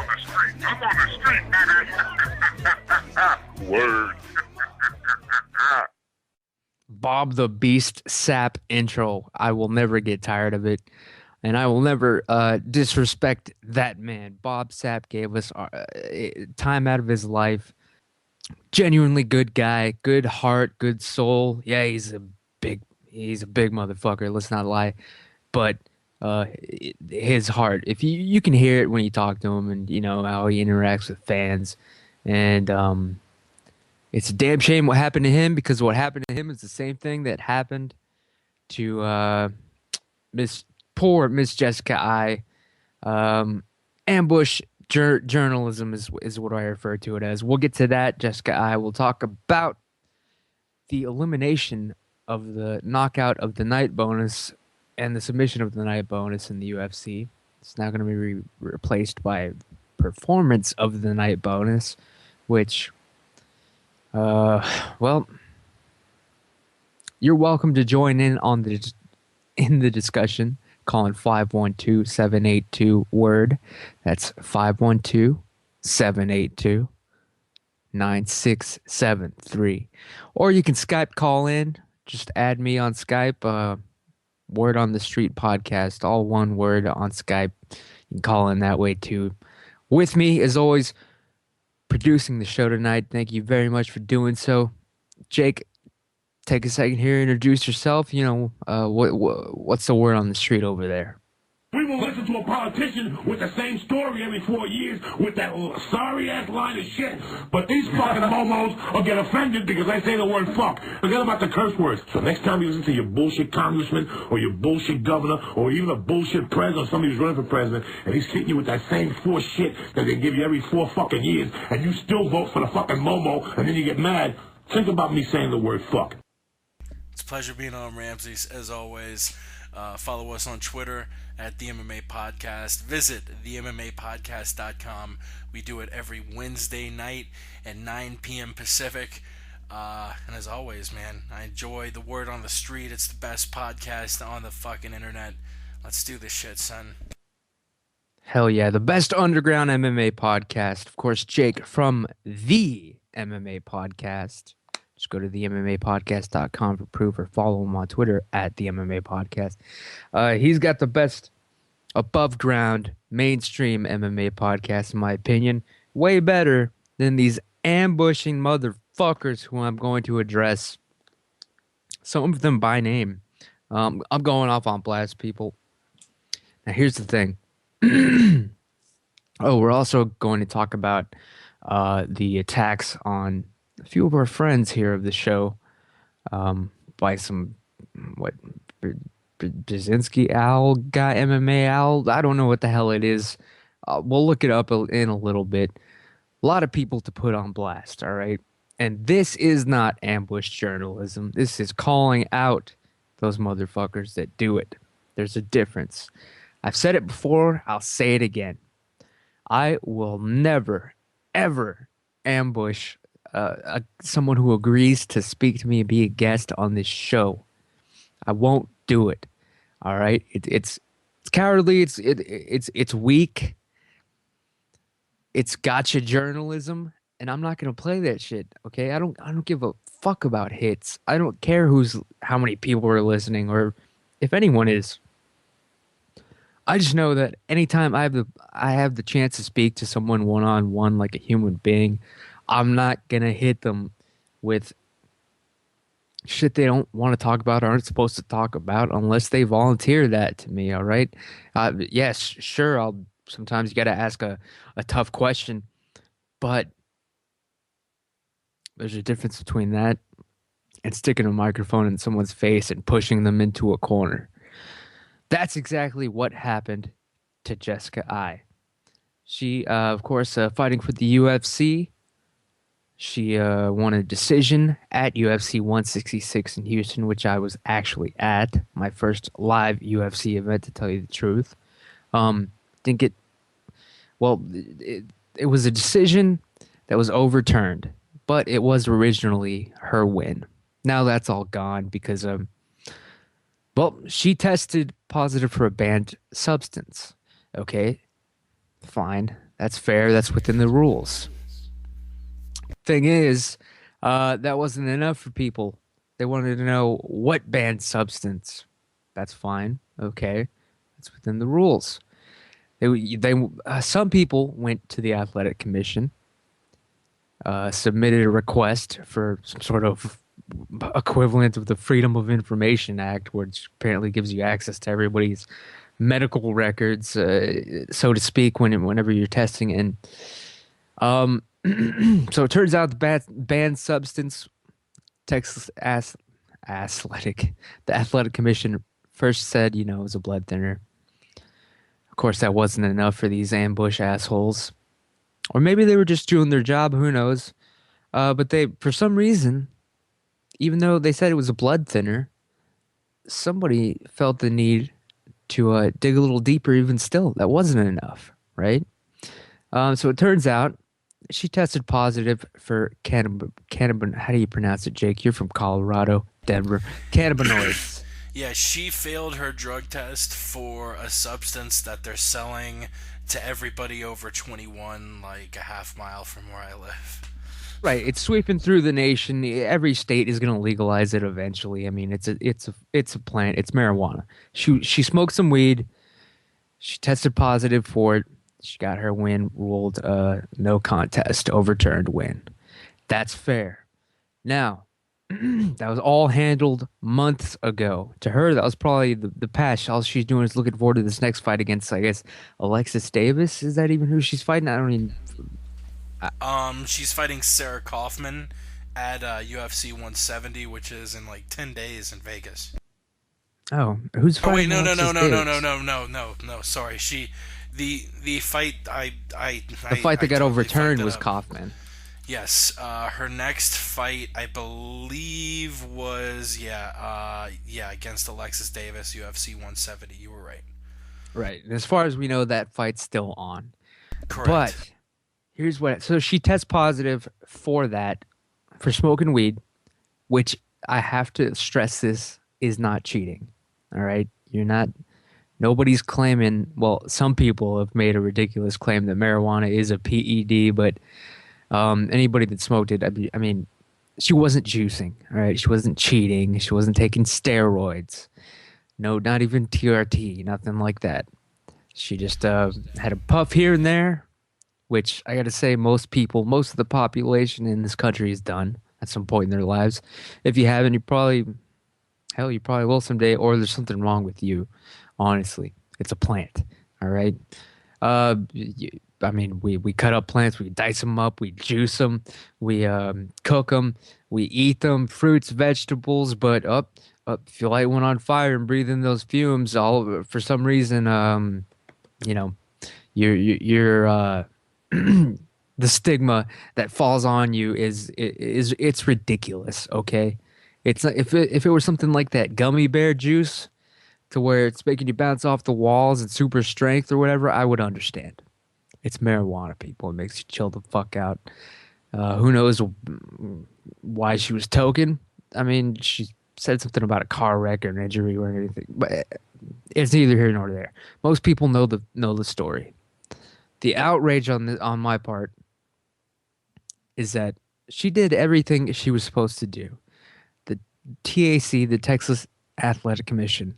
the street. I'm on the street, baby. Word. Bob the Beast Sap intro. I will never get tired of it. And I will never disrespect that man. Bob Sapp gave us time out of his life. Genuinely good guy, good heart, good soul. Yeah, he's a big motherfucker. Let's not lie. But his heart, if you can hear it when you talk to him, and you know how he interacts with fans, and it's a damn shame what happened to him, because what happened to him is the same thing that happened to poor Miss Jessica I. Ambush journalism is what I refer to it as. We'll get to that, Jessica I. We'll talk about the elimination of the knockout of the night bonus and the submission of the night bonus in the UFC. It's now going to be replaced by performance of the night bonus, which, well, you're welcome to join in on the discussion. Calling 512-782-WORD. That's 512-782-9673. Or you can Skype call in. Just add me on Skype. Word on the Street podcast. All one word on Skype. You can call in that way too. With me, as always, producing the show tonight. Thank you very much for doing so. Jake, take a second here, introduce yourself. You know, what's the word on the street over there? We will listen to a politician with the same story every 4 years with that sorry-ass line of shit. But these fucking momos will get offended because I say the word fuck. Forget about the curse words. So next time you listen to your bullshit congressman or your bullshit governor or even a bullshit president or somebody who's running for president and he's hitting you with that same force shit that they give you every 4 fucking years and you still vote for the fucking momo and then you get mad, think about me saying the word fuck. It's a pleasure being on Ramses, as always. Follow us on Twitter at The MMA Podcast. Visit themmapodcast.com. We do it every Wednesday night at 9 p.m. Pacific. And as always, man, I enjoy the word on the street. It's the best podcast on the fucking internet. Let's do this shit, son. Hell yeah, the best underground MMA podcast. Of course, Jake from The MMA Podcast. Just go to themmapodcast.com for proof, or follow him on Twitter at the MMA Podcast. He's got the best above ground mainstream MMA podcast, in my opinion. Way better than these ambushing motherfuckers who I'm going to address. Some of them by name. I'm going off on blast, people. Now here's the thing. We're also going to talk about the attacks on a few of our friends here of the show, by some Brzezinski Owl guy, MMA Owl. I don't know what the hell it is. We'll look it up in a little bit. A lot of people to put on blast, all right? And this is not ambush journalism. This is calling out those motherfuckers that do it. There's a difference. I've said it before. I'll say it again. I will never, ever ambush someone who agrees to speak to me and be a guest on this show. I won't do it. All right, it's cowardly. It's weak. It's gotcha journalism, and I'm not gonna play that shit. Okay, I don't give a fuck about hits. I don't care how many people are listening or if anyone is. I just know that anytime I have the chance to speak to someone one-on-one like a human being, I'm not going to hit them with shit they don't want to talk about or aren't supposed to talk about unless they volunteer that to me, all right? Yes, sure, sometimes you got to ask a tough question, but there's a difference between that and sticking a microphone in someone's face and pushing them into a corner. That's exactly what happened to Jessica I. She, of course, fighting for the UFC. She won a decision at UFC 166 in Houston, which I was actually at, my first live UFC event, to tell you the truth. Didn't get... Well, it was a decision that was overturned, but it was originally her win. Now that's all gone because, she tested positive for a banned substance, okay? Fine. That's fair. That's within the rules. Thing is, that wasn't enough for people. They wanted to know what banned substance. That's fine. Okay. That's within the rules. Some people went to the athletic commission, submitted a request for some sort of equivalent of the Freedom of Information Act, which apparently gives you access to everybody's medical records, so to speak, whenever you're testing. And so it turns out the banned substance, Texas Athletic, the athletic commission first said, it was a blood thinner. Of course, that wasn't enough for these ambush assholes. Or maybe they were just doing their job, who knows. But they, for some reason, even though they said it was a blood thinner, somebody felt the need to dig a little deeper even still. That wasn't enough, right? So it turns out she tested positive for cannabinoids. How do you pronounce it, Jake? You're from Colorado, Denver. Cannabinoids. Yeah, she failed her drug test for a substance that they're selling to everybody over 21, like a half mile from where I live. Right, it's sweeping through the nation. Every state is going to legalize it eventually. I mean, it's a plant. It's marijuana. She smoked some weed. She tested positive for it. She got her win ruled no contest, overturned win. That's fair. Now, that was all handled months ago. To her, that was probably the past. All she's doing is looking forward to this next fight against, I guess, Alexis Davis. Is that even who she's fighting? I don't even. She's fighting Sarah Kaufman at UFC 170, which is in like 10 days in Vegas. Oh, who's fighting? Oh wait, no. Sorry, the fight the fight that got overturned was Kaufman. Yes, her next fight, I believe, was against Alexis Davis, UFC 170. You were right. Right. And as far as we know, that fight's still on. Correct. But here's what. So she tests positive for that, for smoking weed, which I have to stress this is not cheating. All right? You're not. Nobody's claiming. Well, some people have made a ridiculous claim that marijuana is a PED, but anybody that smoked it, I mean, she wasn't juicing. All right? She wasn't cheating. She wasn't taking steroids. No, not even TRT. Nothing like that. She just had a puff here and there, which I got to say, most of the population in this country has done at some point in their lives. If you haven't, you probably will someday, or there's something wrong with you. Honestly, it's a plant. All right. I mean, we cut up plants, we dice them up, we juice them, we cook them, we eat them, fruits, vegetables. But if you light one on fire and breathe in those fumes, for some reason, you're the stigma that falls on you is it's ridiculous. Okay, it's if it were something like that gummy bear juice, to where it's making you bounce off the walls and super strength or whatever, I would understand. It's marijuana, people. It makes you chill the fuck out. Who knows why she was token? I mean, she said something about a car wreck or an injury or anything, but it's neither here nor there. Most people know the story. The outrage on my part is that she did everything she was supposed to do. The TAC, the Texas Athletic Commission,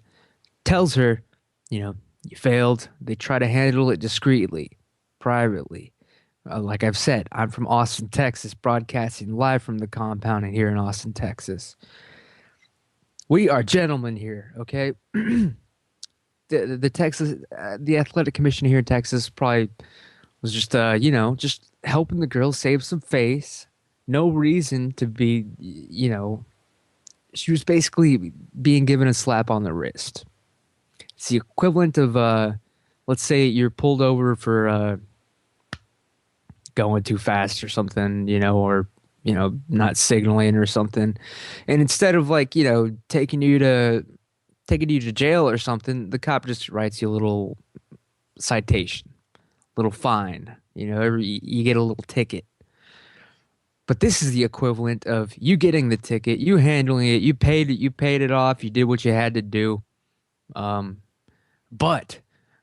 tells her, you failed. They try to handle it discreetly, privately. Like I've said, I'm from Austin, Texas, broadcasting live from the compound here in Austin, Texas. We are gentlemen here, okay? The Athletic Commission here in Texas probably was just, just helping the girl save some face. No reason to be, she was basically being given a slap on the wrist. It's the equivalent of, let's say you're pulled over for going too fast or something, or not signaling or something, and instead of taking you to jail or something, the cop just writes you a little citation, little fine. You get a little ticket. But this is the equivalent of you getting the ticket, you handling it, you paid it off, you did what you had to do. But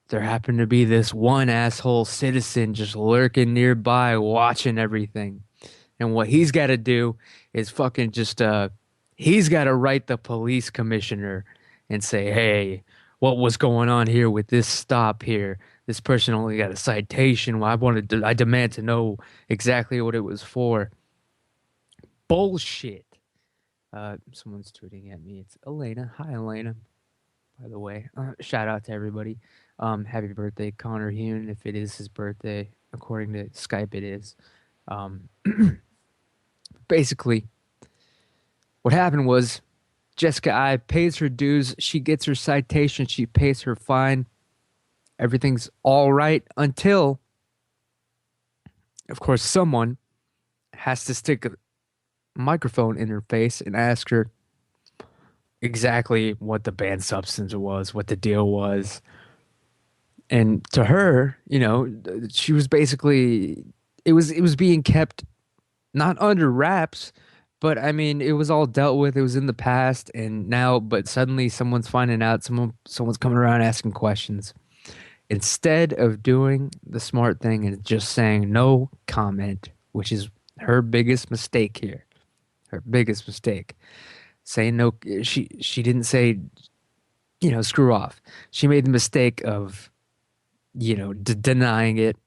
there happened to be this one asshole citizen just lurking nearby watching everything. And what he's got to do is fucking just he's got to write the police commissioner and say, "Hey, what was going on here with this stop here? This person only got a citation. Well, I demand to know exactly what it was for." Bullshit. Someone's tweeting at me. It's Elena. Hi, Elena. By the way, shout out to everybody. Happy birthday, Connor Hune. If it is his birthday, according to Skype, it is. Um, Basically, what happened was Jessica I pays her dues. She gets her citation. She pays her fine. Everything's all right until, of course, someone has to stick a microphone in her face and ask her exactly what the banned substance was, what the deal was. And to her, she was basically it was being kept not under wraps, but I mean, it was all dealt with. It was in the past, and now, but suddenly someone's finding out. Someone's coming around asking questions. Instead of doing the smart thing and just saying no comment, which is her biggest mistake here, her biggest mistake. Saying no, she didn't say, screw off. She made the mistake of, denying it.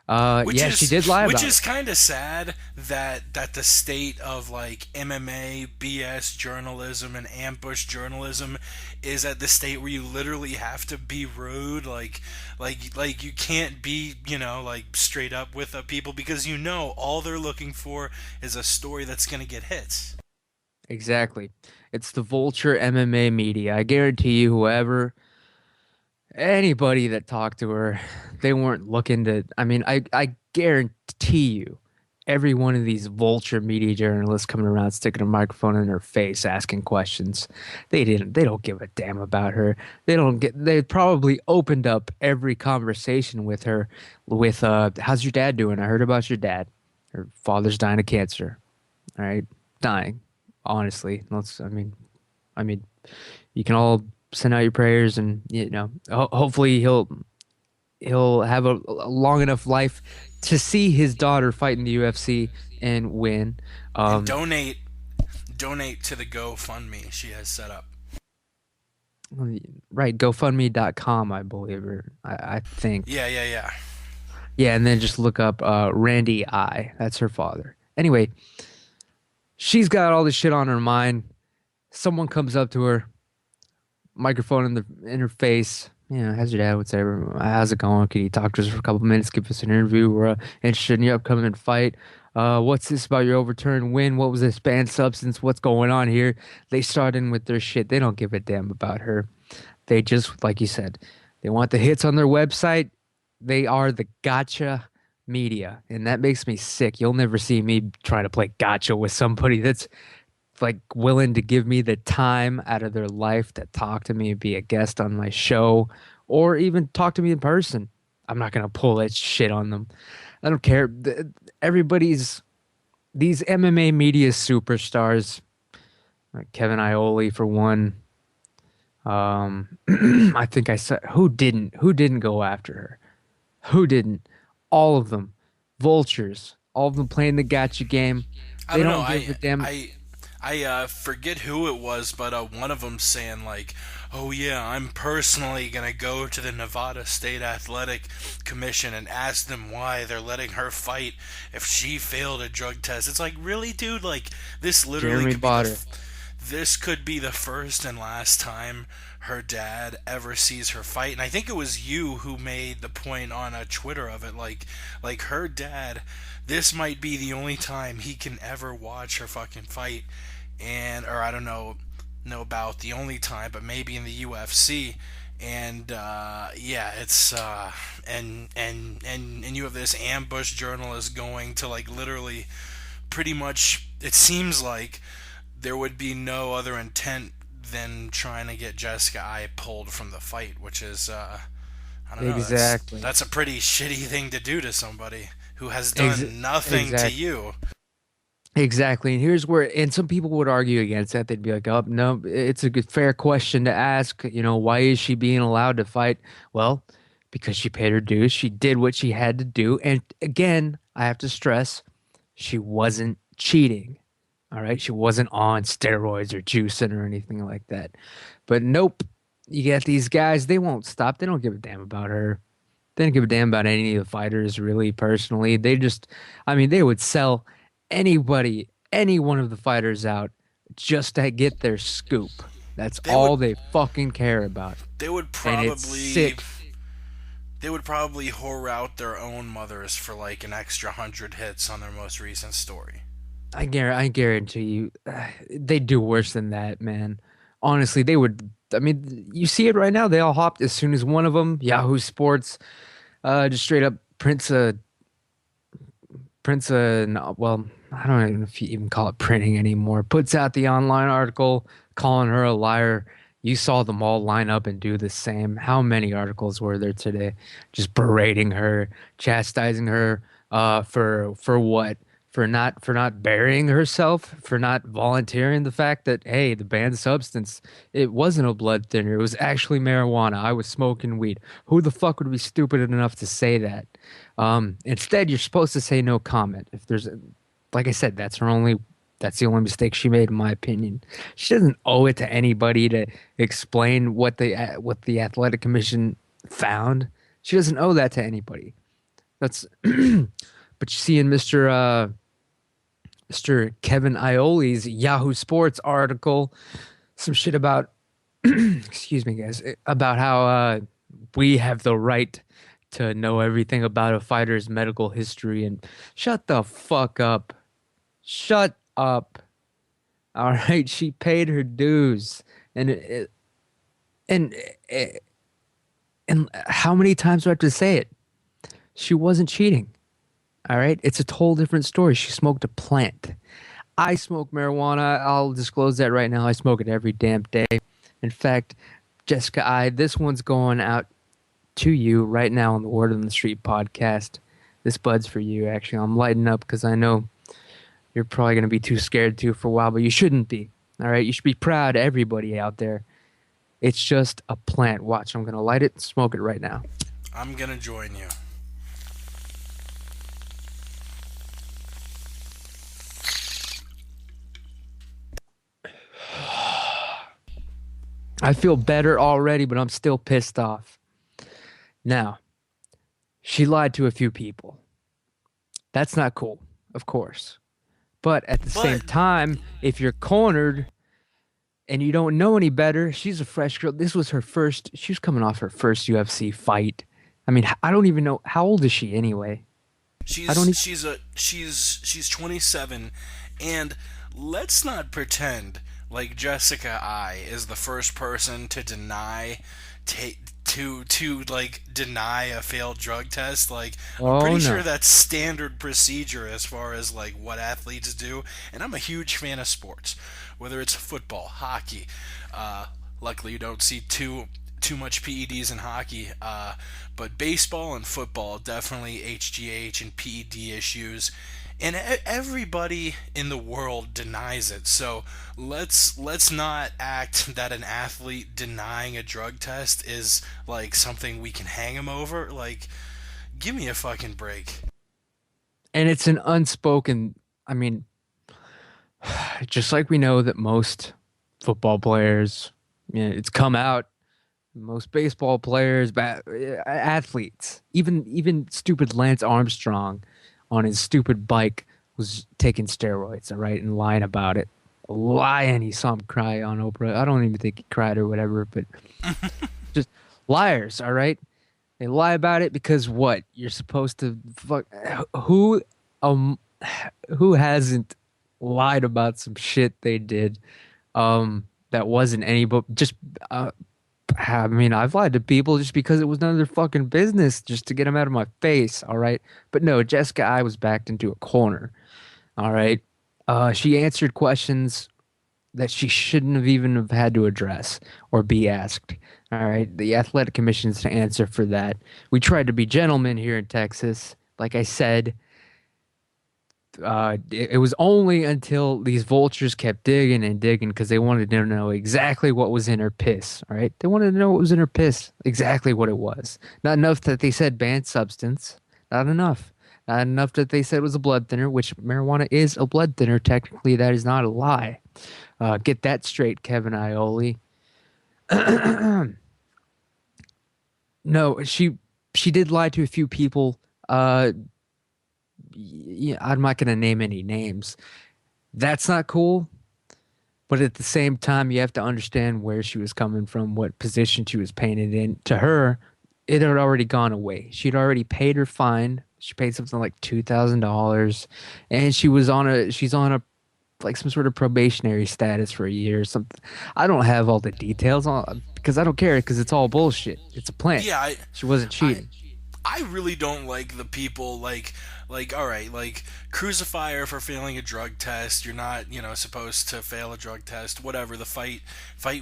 She did lie about it. Which is kind of sad that the state of like MMA, BS journalism, and ambush journalism is at the state where you literally have to be rude, like you can't be like straight up with people because all they're looking for is a story that's gonna get hits. Exactly. It's the vulture MMA media. I guarantee you, anybody that talked to her, they weren't looking to. I mean, I guarantee you, every one of these vulture media journalists coming around sticking a microphone in her face asking questions, they don't give a damn about her. They probably opened up every conversation with her with how's your dad doing? I heard about your dad. Her father's dying of cancer. All right, dying. Honestly, I mean, you can all send out your prayers, and hopefully he'll have a long enough life to see his daughter fight in the UFC and win. And donate to the GoFundMe she has set up. Right, GoFundMe.com, I believe, or I think. Yeah. Yeah, and then just look up Randy I. That's her father. Anyway, she's got all this shit on her mind. Someone comes up to her, microphone in her face. How's your dad? Whatever. How's it going? Can you talk to us for a couple minutes? Give us an interview. We're interested in your upcoming fight. What's this about your overturned win? What was this banned substance? What's going on here? They start in with their shit. They don't give a damn about her. They just, like you said, they want the hits on their website. They are the gotcha media, and that makes me sick. You'll never see me try to play gotcha with somebody that's like willing to give me the time out of their life to talk to me, be a guest on my show, or even talk to me in person. I'm not going to pull that shit on them. I don't care. These MMA media superstars, like Kevin Iole for one. I think I said who didn't go after her? Who didn't? All of them. Vultures. All of them playing the gotcha game. I don't know. Give a damn. I forget who it was, but one of them saying like, "Oh yeah, I'm personally gonna go to the Nevada State Athletic Commission and ask them why they're letting her fight if she failed a drug test." It's like, really, dude? Like, this literally this could be the first and last time her dad ever sees her fight. And I think it was you who made the point on Twitter of it, like her dad. This might be the only time he can ever watch her fucking fight. Or I don't know about the only time, but maybe in the UFC. And it's and you have this ambush journalist going to like literally pretty much, it seems like there would be no other intent than trying to get Jessica I pulled from the fight, which is I don't know. Exactly. That's a pretty shitty thing to do to somebody who has done nothing to you. Exactly. And here's where, and some people would argue against that. They'd be like, oh, no, it's a good, fair question to ask. Why is she being allowed to fight? Well, because she paid her dues. She did what she had to do. And again, I have to stress, she wasn't cheating. All right. She wasn't on steroids or juicing or anything like that. But nope. You get these guys, they won't stop. They don't give a damn about her. They don't give a damn about any of the fighters, really, personally. They just, I mean, they would sell anybody, any one of the fighters out just to get their scoop. That's They all would they fucking care about. they would And it's probably sick. they would probably whore out their own mothers for like an extra 100 hits on their most recent story. I guarantee you, they do worse than that, man. Honestly, they would. I mean, you see it right now. They all hopped as soon as one of them, Yahoo Sports, just straight up no, well, I don't even know if you even call it printing anymore. Puts out the online article calling her a liar. You saw them all line up and do the same. How many articles were there today? Just berating her, chastising her, for what? For not burying herself, for not volunteering the fact that, hey, the banned substance, it wasn't a blood thinner. It was actually marijuana. I was smoking weed. Who the fuck would be stupid enough to say that? Instead, you're supposed to say no comment. If there's, like I said, that's the only mistake she made, in my opinion. She doesn't owe it to anybody to explain what the athletic commission found. She doesn't owe that to anybody. That's, but you see in Mr. Kevin Ioli's Yahoo Sports article, some shit about, excuse me, guys, about how we have the right to know everything about a fighter's medical history. And shut the fuck up. Shut up. All right. She paid her dues. And and how many times do I have to say it? She wasn't cheating. All right. It's a total different story. She smoked a plant. I smoke marijuana. I'll disclose that right now. I smoke it every damn day. In fact, Jessica, this one's going out to you right now on the Word on the Street podcast. This bud's for you, actually. I'm lighting up because I know you're probably going to be too scared to for a while, but you shouldn't be. All right? You should be proud of everybody out there. It's just a plant. Watch, I'm going to light it and smoke it right now. I'm gonna join you. I feel better already, but I'm still pissed off. Now, she lied to a few people. That's not cool, of course. But at the same time, if you're cornered and you don't know any better, she's a fresh girl. This was she was coming off her first UFC fight. I mean, I don't even know, how old is she anyway? She's 27, and let's not pretend like Jessica I is the first person to deny deny a failed drug test. Like, I'm pretty sure that's standard procedure as far as like what athletes do. And I'm a huge fan of sports, whether it's football, hockey. Luckily, you don't see too much PEDs in hockey, but baseball and football definitely HGH and PED issues. And everybody in the world denies it. So let's not act that an athlete denying a drug test is like something we can hang him over. Like, give me a fucking break. And it's an unspoken, I mean, just like we know that most football players, it's come out, most baseball players, athletes, even stupid Lance Armstrong on his stupid bike was taking steroids, all right, and lying about it. Lying. He saw him cry on Oprah. I don't even think he cried or whatever, but just liars, all right? They lie about it because what? You're supposed to fuck. Who hasn't lied about some shit they did that wasn't any, but just I mean, I've lied to people just because it was none of their fucking business, just to get them out of my face, all right? But no, Jessica I was backed into a corner, all right? She answered questions that she shouldn't have even have had to address or be asked, all right? The athletic commission's to answer for that. We tried to be gentlemen here in Texas. Like I said, it was only until these vultures kept digging and digging because they wanted to know exactly what was in her piss. All right, they wanted to know what was in her piss, exactly what it was. Not enough that they said banned substance. Not enough. Not enough that they said it was a blood thinner, which marijuana is a blood thinner. Technically, that is not a lie. Get that straight, Kevin Iole. No, she did lie to a few people. Yeah, I'm not going to name any names. That's not cool. But at the same time, you have to understand where she was coming from, what position she was painted in. To her, it had already gone away. She'd already paid her fine. She paid something like $2,000, and she's on a like some sort of probationary status for a year or something. I don't have all the details on because I don't care because it's all bullshit. It's a plant. Yeah, she wasn't cheating. I really don't like the people like all right, like crucify her for failing a drug test. You're not, supposed to fail a drug test. Whatever. The fight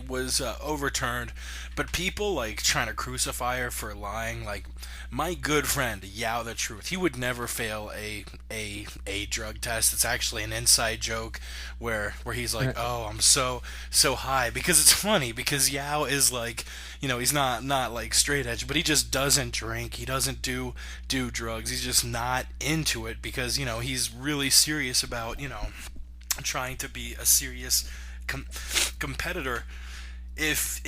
was overturned, but people like trying to crucify her for lying. Like my good friend Yao the Truth, he would never fail a drug test. It's actually an inside joke where he's like, "Oh, I'm so high," because it's funny because Yao is like, he's not like straight edge, but he just doesn't drink. He doesn't do drugs. He's just not into it because he's really serious about trying to be a serious competitor. If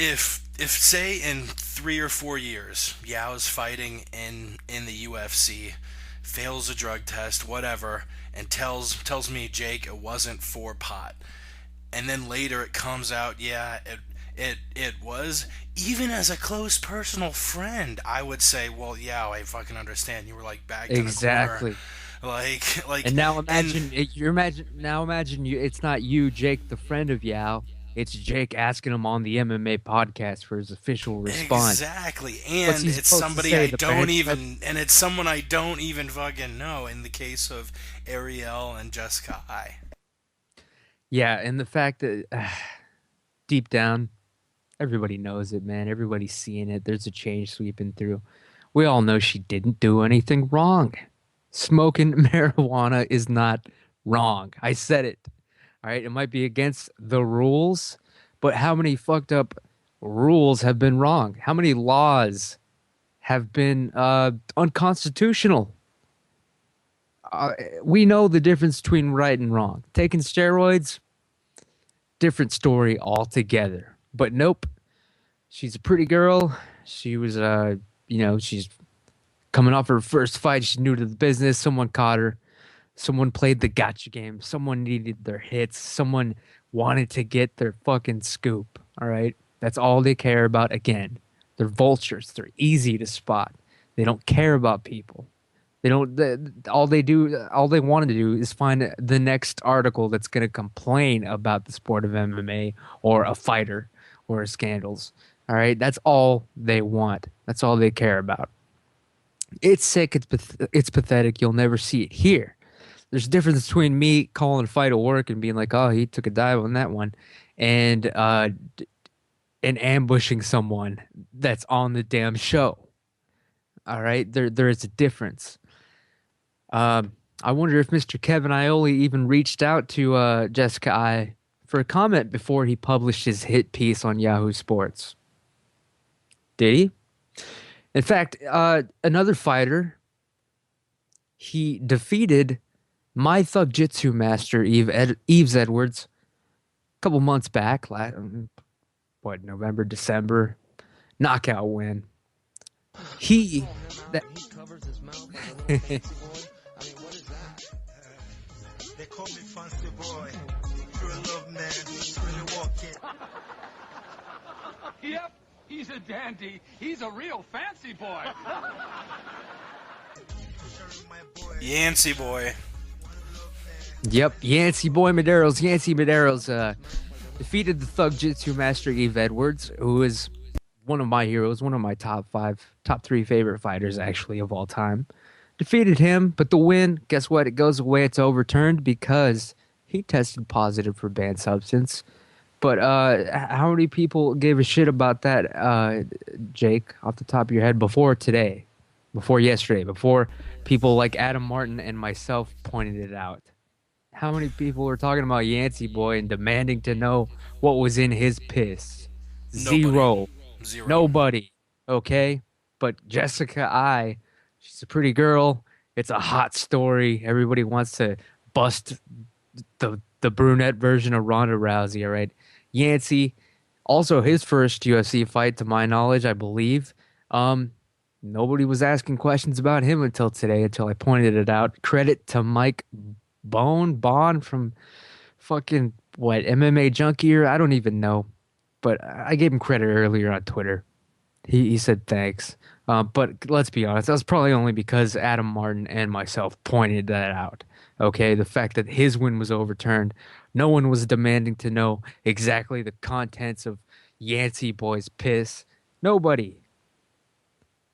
say in 3 or 4 years Yao's fighting in the UFC, fails a drug test, whatever, and tells me, Jake, it wasn't for pot, and then later it comes out, yeah, it was, even as a close personal friend, I would say, well, yeah, I fucking understand. You were like back in exactly. the corner. Like and now imagine it's not you, Jake, the friend of Yao. It's Jake asking him on the MMA podcast for his official response. Exactly. And it's somebody I don't even it's someone I don't even fucking know in the case of Ariel and Jessica I. Yeah, and the fact that deep down everybody knows it, man. Everybody's seeing it. There's a change sweeping through. We all know she didn't do anything wrong. Smoking marijuana is not wrong. I said it. All right. It might be against the rules, but how many fucked up rules have been wrong? How many laws have been unconstitutional? We know the difference between right and wrong. Taking steroids, different story altogether. But nope, she's a pretty girl. She was, she's coming off her first fight. She's new to the business. Someone caught her. Someone played the gotcha game. Someone needed their hits. Someone wanted to get their fucking scoop. All right? That's all they care about. Again, they're vultures. They're easy to spot. They don't care about people. They don't. All they want to do is find the next article that's going to complain about the sport of MMA or a fighter or scandals. All right? That's all they want. That's all they care about. It's sick. It's pathetic. You'll never see it here. There's a difference between me calling a fight at work and being like, "Oh, he took a dive on that one," and ambushing someone that's on the damn show. All right, there is a difference. I wonder if Mr. Kevin Iole even reached out to Jessica I for a comment before he published his hit piece on Yahoo Sports. Did he? In fact, another fighter, he defeated my Thug Jitsu master, Yves Edwards, a couple months back, November, December, knockout win. He covers his mouth. I mean, what is that? They call me Fancy Boy. You're a love man. When you walk in. Yep, he's a dandy. He's a real fancy boy. Yancey boy. Yep, Yancey Medeiros defeated the Thug Jitsu master Yves Edwards, who is one of my heroes, one of my top 3 favorite fighters actually of all time. Defeated him, but the win, guess what? It goes away. It's overturned because he tested positive for banned substance. But how many people gave a shit about that, Jake, off the top of your head before today? before yesterday, before people like Adam Martin and myself pointed it out. How many people were talking about Yancey Boy and demanding to know what was in his piss? Nobody. Zero. Zero. Nobody. Okay? But Jessica I, she's a pretty girl. It's a hot story. Everybody wants to bust the brunette version of Ronda Rousey, all right? Yancey, also his first UFC fight to my knowledge, I believe. Um Nobody was asking questions about him until today, until I pointed it out. Credit to Mike Bond from fucking what MMA Junkie, or I don't even know, but I gave him credit earlier on Twitter. He said thanks. But let's be honest, that was probably only because Adam Martin and myself pointed that out. Okay, the fact that his win was overturned, no one was demanding to know exactly the contents of Yancey Boy's piss. Nobody.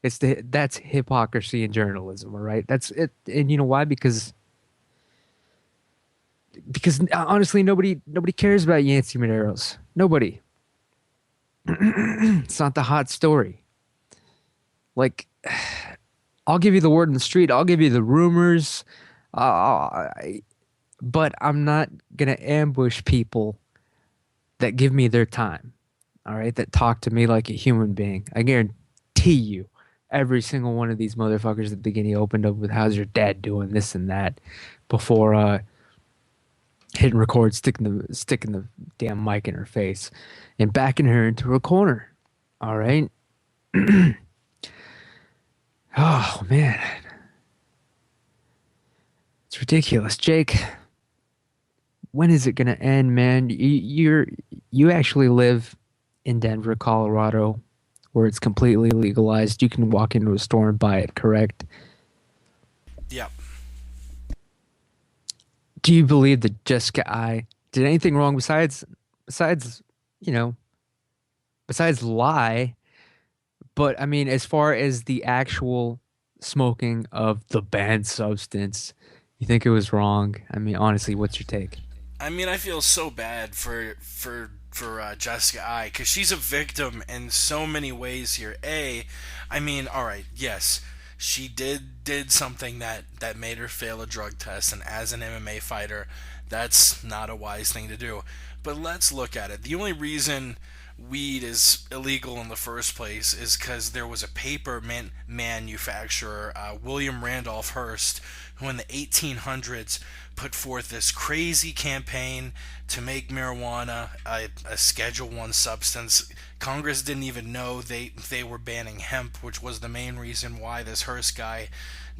That's hypocrisy in journalism, all right? That's it, and you know why? Because honestly, nobody cares about Yancey Medeiros. Nobody. It's not the hot story. Like, I'll give you the word in the street. I'll give you the rumors. But I'm not gonna ambush people that give me their time. All right, that talk to me like a human being. I guarantee you, every single one of these motherfuckers at the beginning opened up with "How's your dad doing?" this and that, before hitting record, sticking the damn mic in her face, and backing her into a corner. All right. Oh man, it's ridiculous, Jake. When is it gonna end, man? You actually live in Denver, Colorado, where it's completely legalized. You can walk into a store and buy it, correct? Yep. Do you believe that Jessica I did anything wrong besides you know besides lie? But I mean, as far as the actual smoking of the banned substance, you think it was wrong? I mean, honestly, what's your take? I mean, I feel so bad for Jessica I, because she's a victim in so many ways here. I mean, all right, yes, she did something that made her fail a drug test, and as an MMA fighter, that's not a wise thing to do. But let's look at it. The only reason weed is illegal in the first place is because there was a paper manufacturer, William Randolph Hearst, who in the 1800s put forth this crazy campaign to make marijuana a Schedule One substance. Congress didn't even know they were banning hemp, which was the main reason why this Hearst guy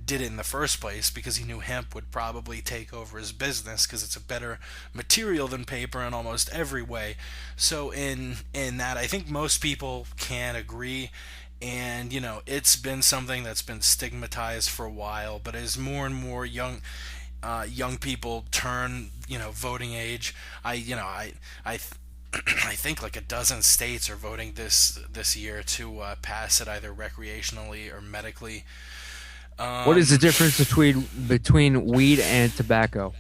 did it in the first place, because he knew hemp would probably take over his business because it's a better material than paper in almost every way. So in that, I think most people can agree. And it's been something that's been stigmatized for a while, but as more and more young people turn voting age, I I think like a dozen states are voting this year to pass it either recreationally or medically. What is the difference between weed and tobacco?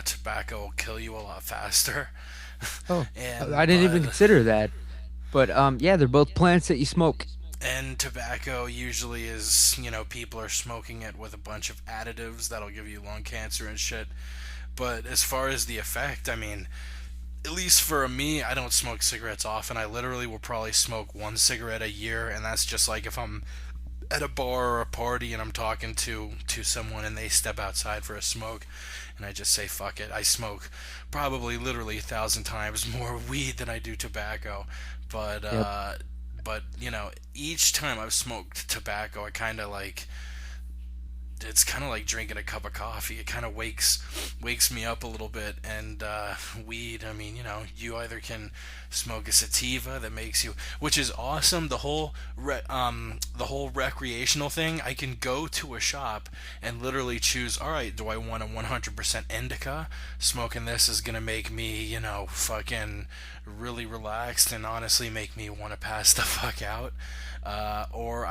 Tobacco will kill you a lot faster. Oh, and I didn't even consider that. But yeah, they're both plants that you smoke. And tobacco usually is, people are smoking it with a bunch of additives that'll give you lung cancer and shit. But as far as the effect, I mean, at least for me, I don't smoke cigarettes often. I literally will probably smoke one cigarette a year, and that's just like if I'm at a bar or a party and I'm talking to someone and they step outside for a smoke, and I just say fuck it. I smoke probably literally 1,000 times more weed than I do tobacco, but Yep. but each time I've smoked tobacco, I kind of like, it's kind of like drinking a cup of coffee. It kind of wakes me up a little bit. And weed, I mean, you either can smoke a sativa that makes you, which is awesome. The whole recreational thing. I can go to a shop and literally choose. All right, do I want a 100% indica? Smoking this is gonna make me, fucking really relaxed and honestly make me want to pass the fuck out. Or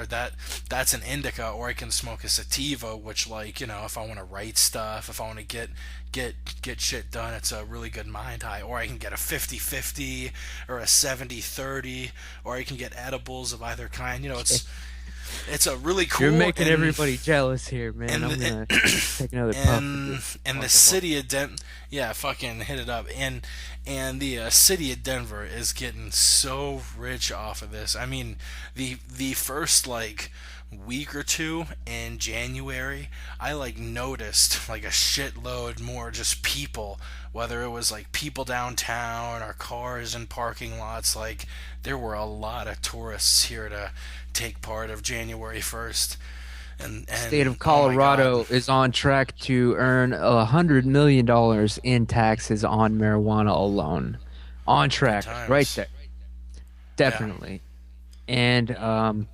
that's an indica, or I can can smoke a sativa, which, like, if I want to write stuff, if I want to get shit done, it's a really good mind high. Or I can get a 50-50 or a 70-30, or I can get edibles of either kind. It's a really cool. You're making everybody jealous here, man. I'm gonna take another puff. And the city of yeah, fucking hit it up. And the city of Denver is getting so rich off of this. I mean, the first like week or two in January, I like noticed like a shitload more just people, whether it was like people downtown or cars in parking lots. Like, there were a lot of tourists here to take part of January 1st. And State of Colorado is on track to earn $100 million in taxes on marijuana alone. On track, right there. Definitely. Yeah. And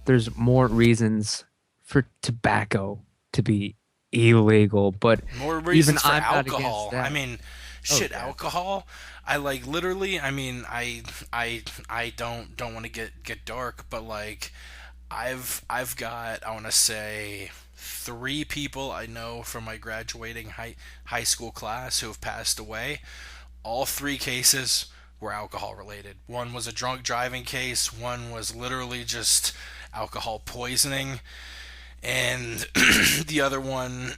there's more reasons for tobacco to be illegal, but more reasons even for I'm alcohol. Not against that. I mean, shit, alcohol. I like literally. I mean, I don't want to get dark, but like, I've got, I want to say, 3 people I know from my graduating high school class who have passed away. All 3 cases were alcohol related. One was a drunk driving case. One was literally just alcohol poisoning. And the other one,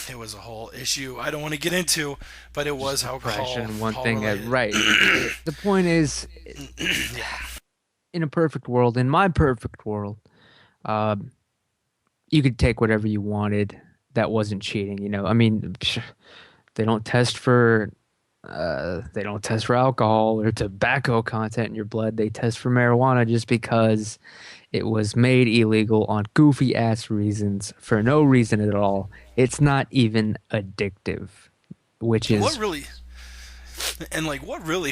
it was a whole issue I don't want to get into, but it was alcohol. One thing, right. The point is, in a perfect world, in my perfect world, you could take whatever you wanted that wasn't cheating. I mean, they don't test for alcohol or tobacco content in your blood. They test for marijuana just because it was made illegal on goofy ass reasons for no reason at all. It's not even addictive, which is what really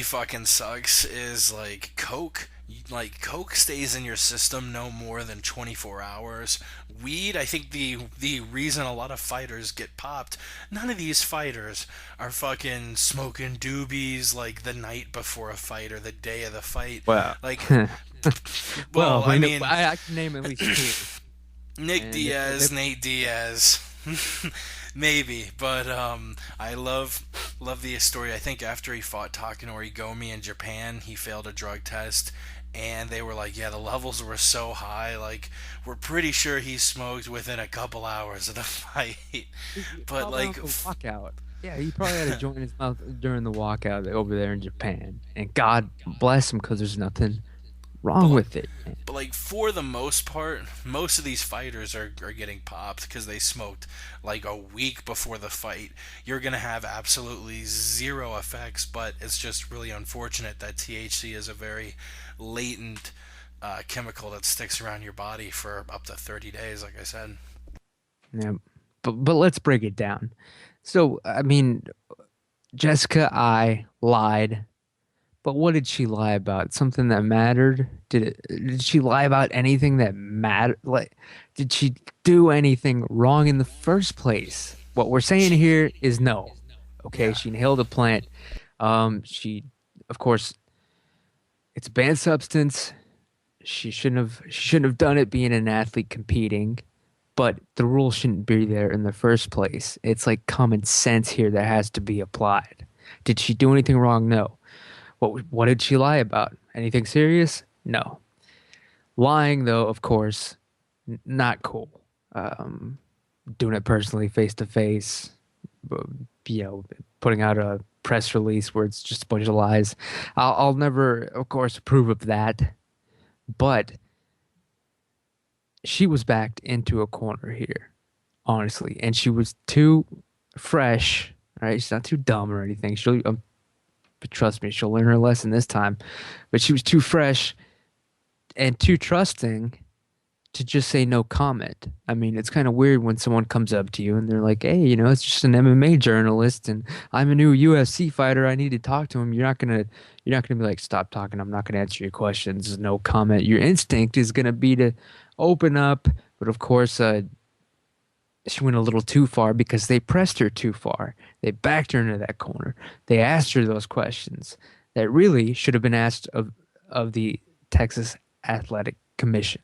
fucking sucks is like Coke. Like, Coke stays in your system no more than 24 hours. Weed, I think the reason a lot of fighters get popped, none of these fighters are fucking smoking doobies like the night before a fight or the day of the fight. Wow. Like, well, I mean, I can name at least 2. Nick Diaz, Nate Diaz. Maybe, but I love the story. I think after he fought Takanori Gomi in Japan, he failed a drug test, and they were like, yeah, the levels were so high, like, we're pretty sure he smoked within a couple hours of the fight. But like, walkout. Yeah, he probably had a joint in his mouth during the walkout over there in Japan, and God bless him, because there's nothing wrong with it. But like, for the most part, most of these fighters are getting popped because they smoked like a week before the fight. You're gonna have absolutely zero effects, but it's just really unfortunate that THC is a very latent chemical that sticks around your body for up to 30 days, like I said. Yeah, but let's break it down. So, I mean, Jessica I lied. But what did she lie about? Something that mattered? Did she lie about anything that mattered? Like, did she do anything wrong in the first place? What we're saying here is no. Okay, yeah. She inhaled a plant. She, of course, it's a banned substance. She shouldn't have done it being an athlete competing. But the rule shouldn't be there in the first place. It's like common sense here that has to be applied. Did she do anything wrong? No. What did she lie about? Anything serious? No. Lying, though, of course, not cool. Doing it personally, face to face, putting out a press release where it's just a bunch of lies. I'll never, of course, approve of that. But she was backed into a corner here, honestly, and she was too fresh. Right? She's not too dumb or anything. But trust me, she'll learn her lesson this time. But she was too fresh and too trusting to just say no comment. I mean, it's kind of weird when someone comes up to you and they're like, hey, it's just an MMA journalist and I'm a new UFC fighter. I need to talk to him. You're not gonna be like, stop talking. I'm not gonna answer your questions. No comment. Your instinct is gonna be to open up. But of course, she went a little too far because they pressed her too far. They backed her into that corner. They asked her those questions that really should have been asked of the Texas Athletic Commission.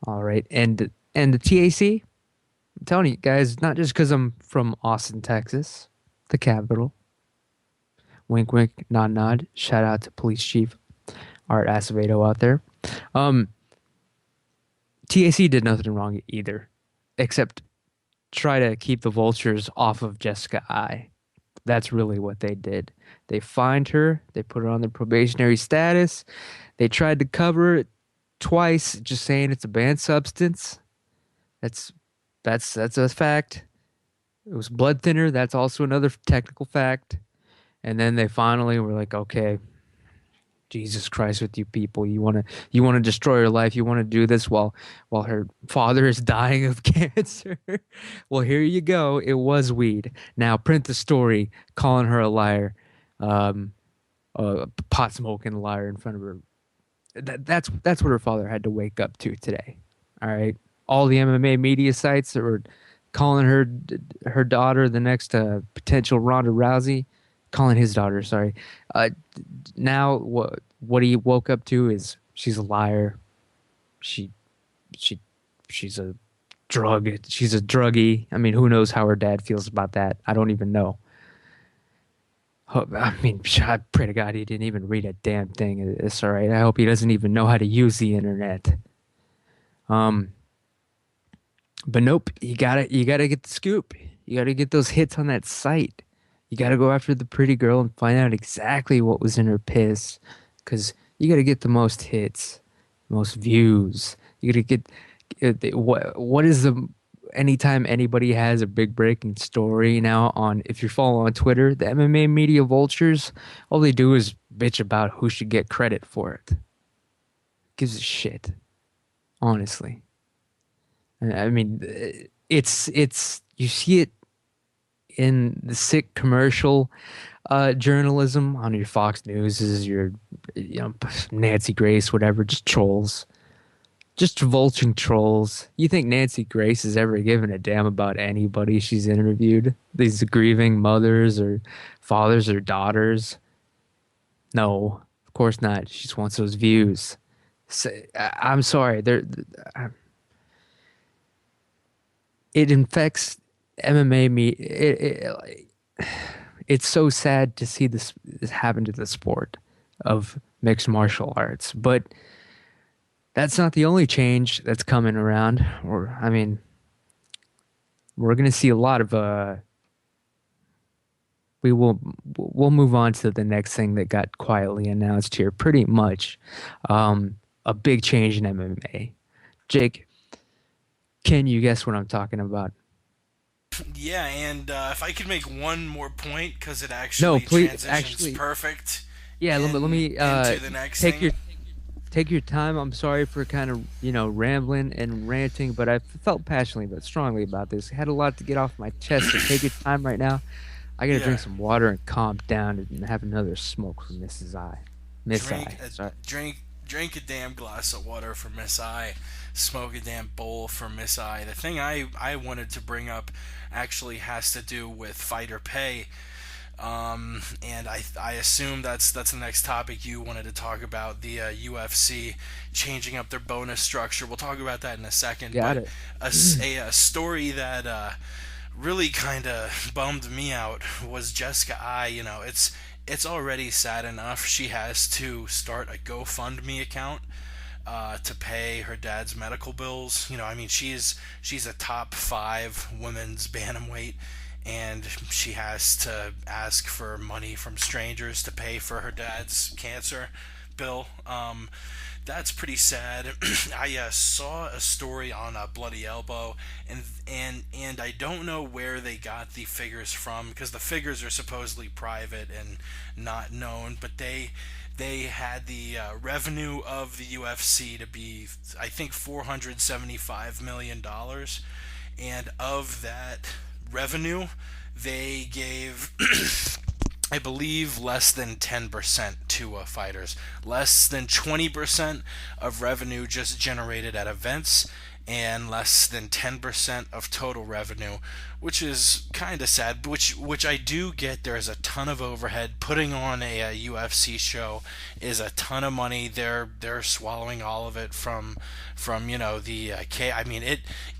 All right. And the TAC, I'm telling you guys, not just because I'm from Austin, Texas, the capital. Wink, wink, nod, nod. Shout out to Police Chief Art Acevedo out there. Um, TAC did nothing wrong either, except try to keep the vultures off of Jessica I. That's really what they did. They fined her. They put her on the probationary status. They tried to cover it twice, just saying it's a banned substance. That's that's a fact. It was blood thinner. That's also another technical fact. And then they finally were like, okay, Jesus Christ with you people. You wanna destroy her life. You wanna do this while her father is dying of cancer. Well, here you go. It was weed. Now print the story calling her a liar. Pot smoking liar in front of her. That's what her father had to wake up to today. All right. All the MMA media sites that were calling her daughter the next potential Ronda Rousey, calling his daughter, sorry. Now what he woke up to is she's a liar. She she she's a she's a druggie. I mean, who knows how her dad feels about that? I don't even know. I mean, I pray to God he didn't even read a damn thing. It's all right. I hope he doesn't even know how to use the internet. But nope, you gotta get the scoop. You gotta get those hits on that site. You gotta go after the pretty girl and find out exactly what was in her piss, because you gotta get the most hits, most views. You gotta get what is the anytime anybody has a big breaking story now on if you follow on Twitter, the MMA media vultures, all they do is bitch about who should get credit for it. Gives a shit, honestly. I mean, it's you see it in the sick commercial journalism on your Fox News, your Nancy Grace, whatever, just trolls. Just vulturing trolls. You think Nancy Grace has ever given a damn about anybody she's interviewed? These grieving mothers or fathers or daughters? No, of course not. She just wants those views. So, I'm sorry. It infects MMA me. It's so sad to see this happen to the sport of mixed martial arts, but that's not the only change that's coming around. I mean, we're going to see a lot of we'll move on to the next thing that got quietly announced here. Pretty much, a big change in MMA. Jake, can you guess what I'm talking about? Yeah, and if I could make one more point, because it No, actually please, transitions actually, perfect yeah. Let me into the next take thing. your take your time. I'm sorry for kind of rambling and ranting, but I felt passionately but strongly about this. I had a lot to get off my chest. So take your time right now. I gotta Yeah. drink some water and calm down and have another smoke from Mrs. I. Miss Drink I. a, Sorry. drink a damn glass of water for Miss I. Smoke a damn bowl for Miss I. The thing I wanted to bring up actually has to do with fighter pay. And I assume that's the next topic you wanted to talk about, the UFC changing up their bonus structure. We'll talk about that in a second. Got But it. a story that really kind of bummed me out was Jessica I. It's already sad enough she has to start a GoFundMe account to pay her dad's medical bills. I mean, she's a top 5 women's bantamweight, and she has to ask for money from strangers to pay for her dad's cancer bill. That's pretty sad. I saw a story on Bloody Elbow, and I don't know where they got the figures from, because the figures are supposedly private and not known, but they had the revenue of the UFC to be, I think, $475 million, and of that revenue, they gave I believe less than 10% to fighters. Less than 20% of revenue just generated at events, and less than 10% of total revenue, which is kind of sad. Which I do get. There's a ton of overhead. Putting on a UFC show is a ton of money. They're swallowing all of it from the I mean,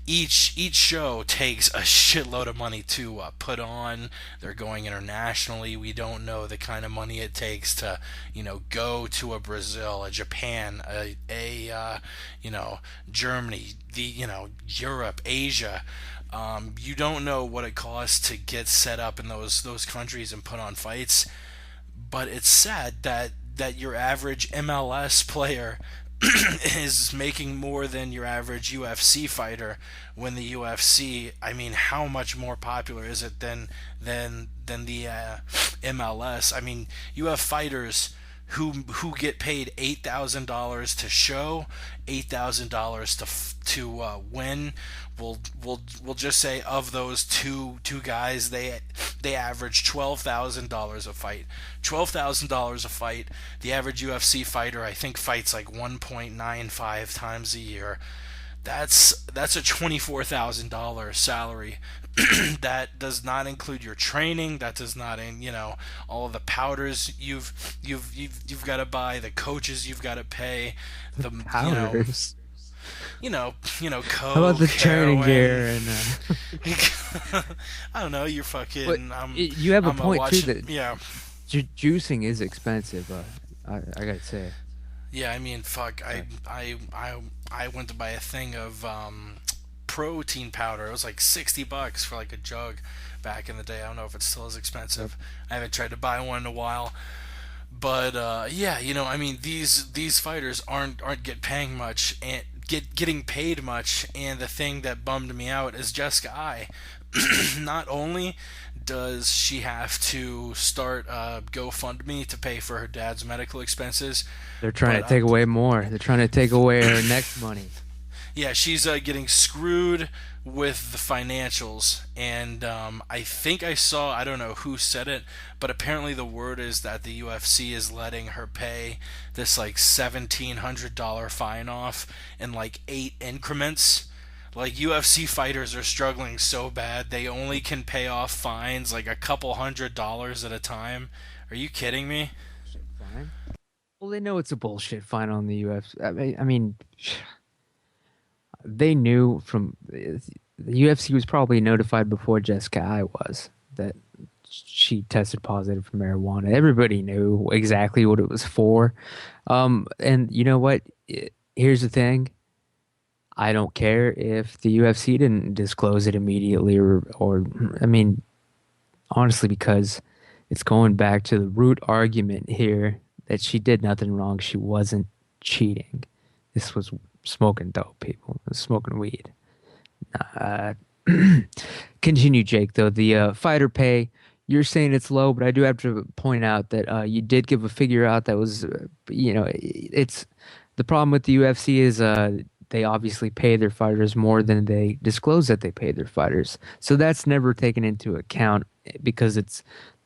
each show takes a shitload of money to put on. They're going internationally. We don't know the kind of money it takes to go to a Brazil, a Japan, a Germany, Europe, Asia. You don't know what it costs to get set up in those countries and put on fights. But it's sad that your average MLS player is making more than your average UFC fighter, when the UFC, I mean, how much more popular is it than the MLS? I mean, you have fighters who get paid $8,000 to show, $8,000 to win. We'll just say, of those two guys, they average $12,000 a fight. $12,000 a fight. The average UFC fighter, I think, fights like 1.95 times a year. That's a $24,000 salary. That does not include your training. That does not, all of the powders you've got to buy, the coaches you've got to pay, the Powders. Coke, How about the training gear and? I don't know. You're fucking. You have a point watching, too that yeah. Juicing is expensive. I gotta say. Yeah, I mean, fuck. I went to buy a thing of protein powder. It was like $60 for like a jug back in the day. I don't know if it's still as expensive. I haven't tried to buy one in a while. But yeah, I mean, these fighters aren't paying much and getting paid much. And the thing that bummed me out is Jessica Ai. Not only does she have to start GoFundMe to pay for her dad's medical expenses, they're trying to take away more. They're trying to take away her next money. Yeah, she's getting screwed with the financials, and I think I saw, I don't know who said it, but apparently the word is that the UFC is letting her pay this like $1,700 fine off in like 8 increments. Like, UFC fighters are struggling so bad they only can pay off fines like a couple $100s at a time. Are you kidding me? Fine. Well, they know it's a bullshit fine on the UFC. I mean, they knew from the UFC was probably notified before Jessica Ai was that she tested positive for marijuana. Everybody knew exactly what it was for. And you know what? Here's the thing. I don't care if the UFC didn't disclose it immediately or I mean, honestly, because it's going back to the root argument here that she did nothing wrong. She wasn't cheating. This was smoking dope, people. It was smoking weed. Continue, Jake, though. The fighter pay, you're saying it's low, but I do have to point out that you did give a figure out that was, it's the problem with the UFC is they obviously pay their fighters more than they disclose that they pay their fighters. So that's never taken into account because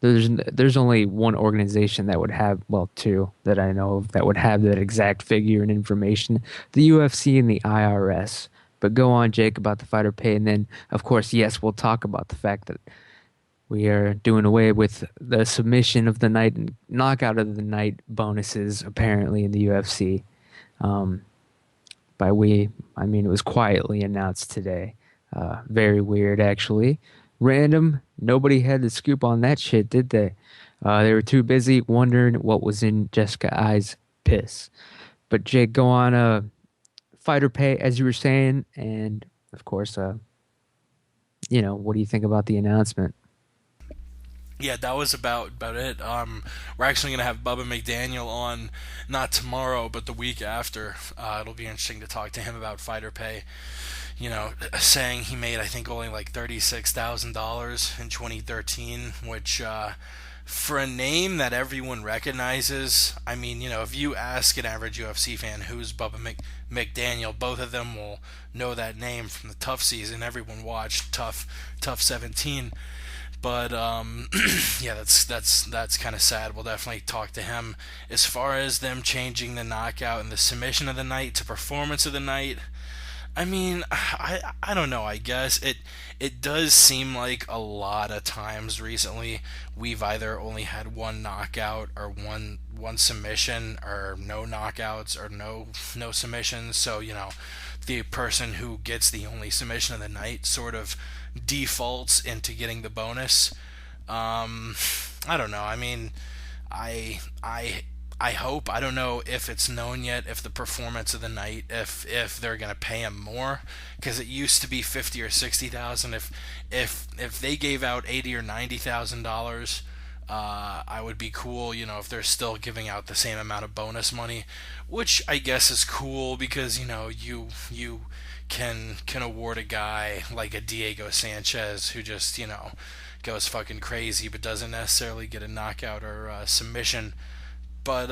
there's only one organization that would have, well, two that I know of that would have that exact figure and information, the UFC and the IRS. But go on, Jake, about the fighter pay. And then, of course, yes, we'll talk about the fact that we are doing away with the submission of the night and knockout of the night bonuses, apparently, in the UFC. By we, I mean it was quietly announced today. Very weird, actually. Random. Nobody had the scoop on that shit, did they? They were too busy wondering what was in Jessica Ai's piss. But Jake, go on. Fighter pay, as you were saying, and of course, what do you think about the announcement? Yeah, that was about it. We're actually going to have Bubba McDaniel on, not tomorrow, but the week after. It'll be interesting to talk to him about fighter pay. Saying he made, I think, only like $36,000 in 2013, which, for a name that everyone recognizes, I mean, if you ask an average UFC fan who's Bubba McDaniel, both of them will know that name from the Tough season. Everyone watched Tough 17. But yeah, that's kind of sad. We'll definitely talk to him. As far as them changing the knockout and the submission of the night to performance of the night, I mean, I don't know. I guess it does seem like a lot of times recently we've either only had one knockout or one submission or no knockouts or no submissions. So, the person who gets the only submission of the night sort of defaults into getting the bonus. Um, I don't know. I mean, I I I hope. I don't know if it's known yet if the performance of the night, if they're gonna pay him more, because it used to be 50 or 60,000. If they gave out 80 or $90,000, I would be cool. If they're still giving out the same amount of bonus money, which I guess is cool because you can award a guy like a Diego Sanchez who just goes fucking crazy but doesn't necessarily get a knockout or a submission. But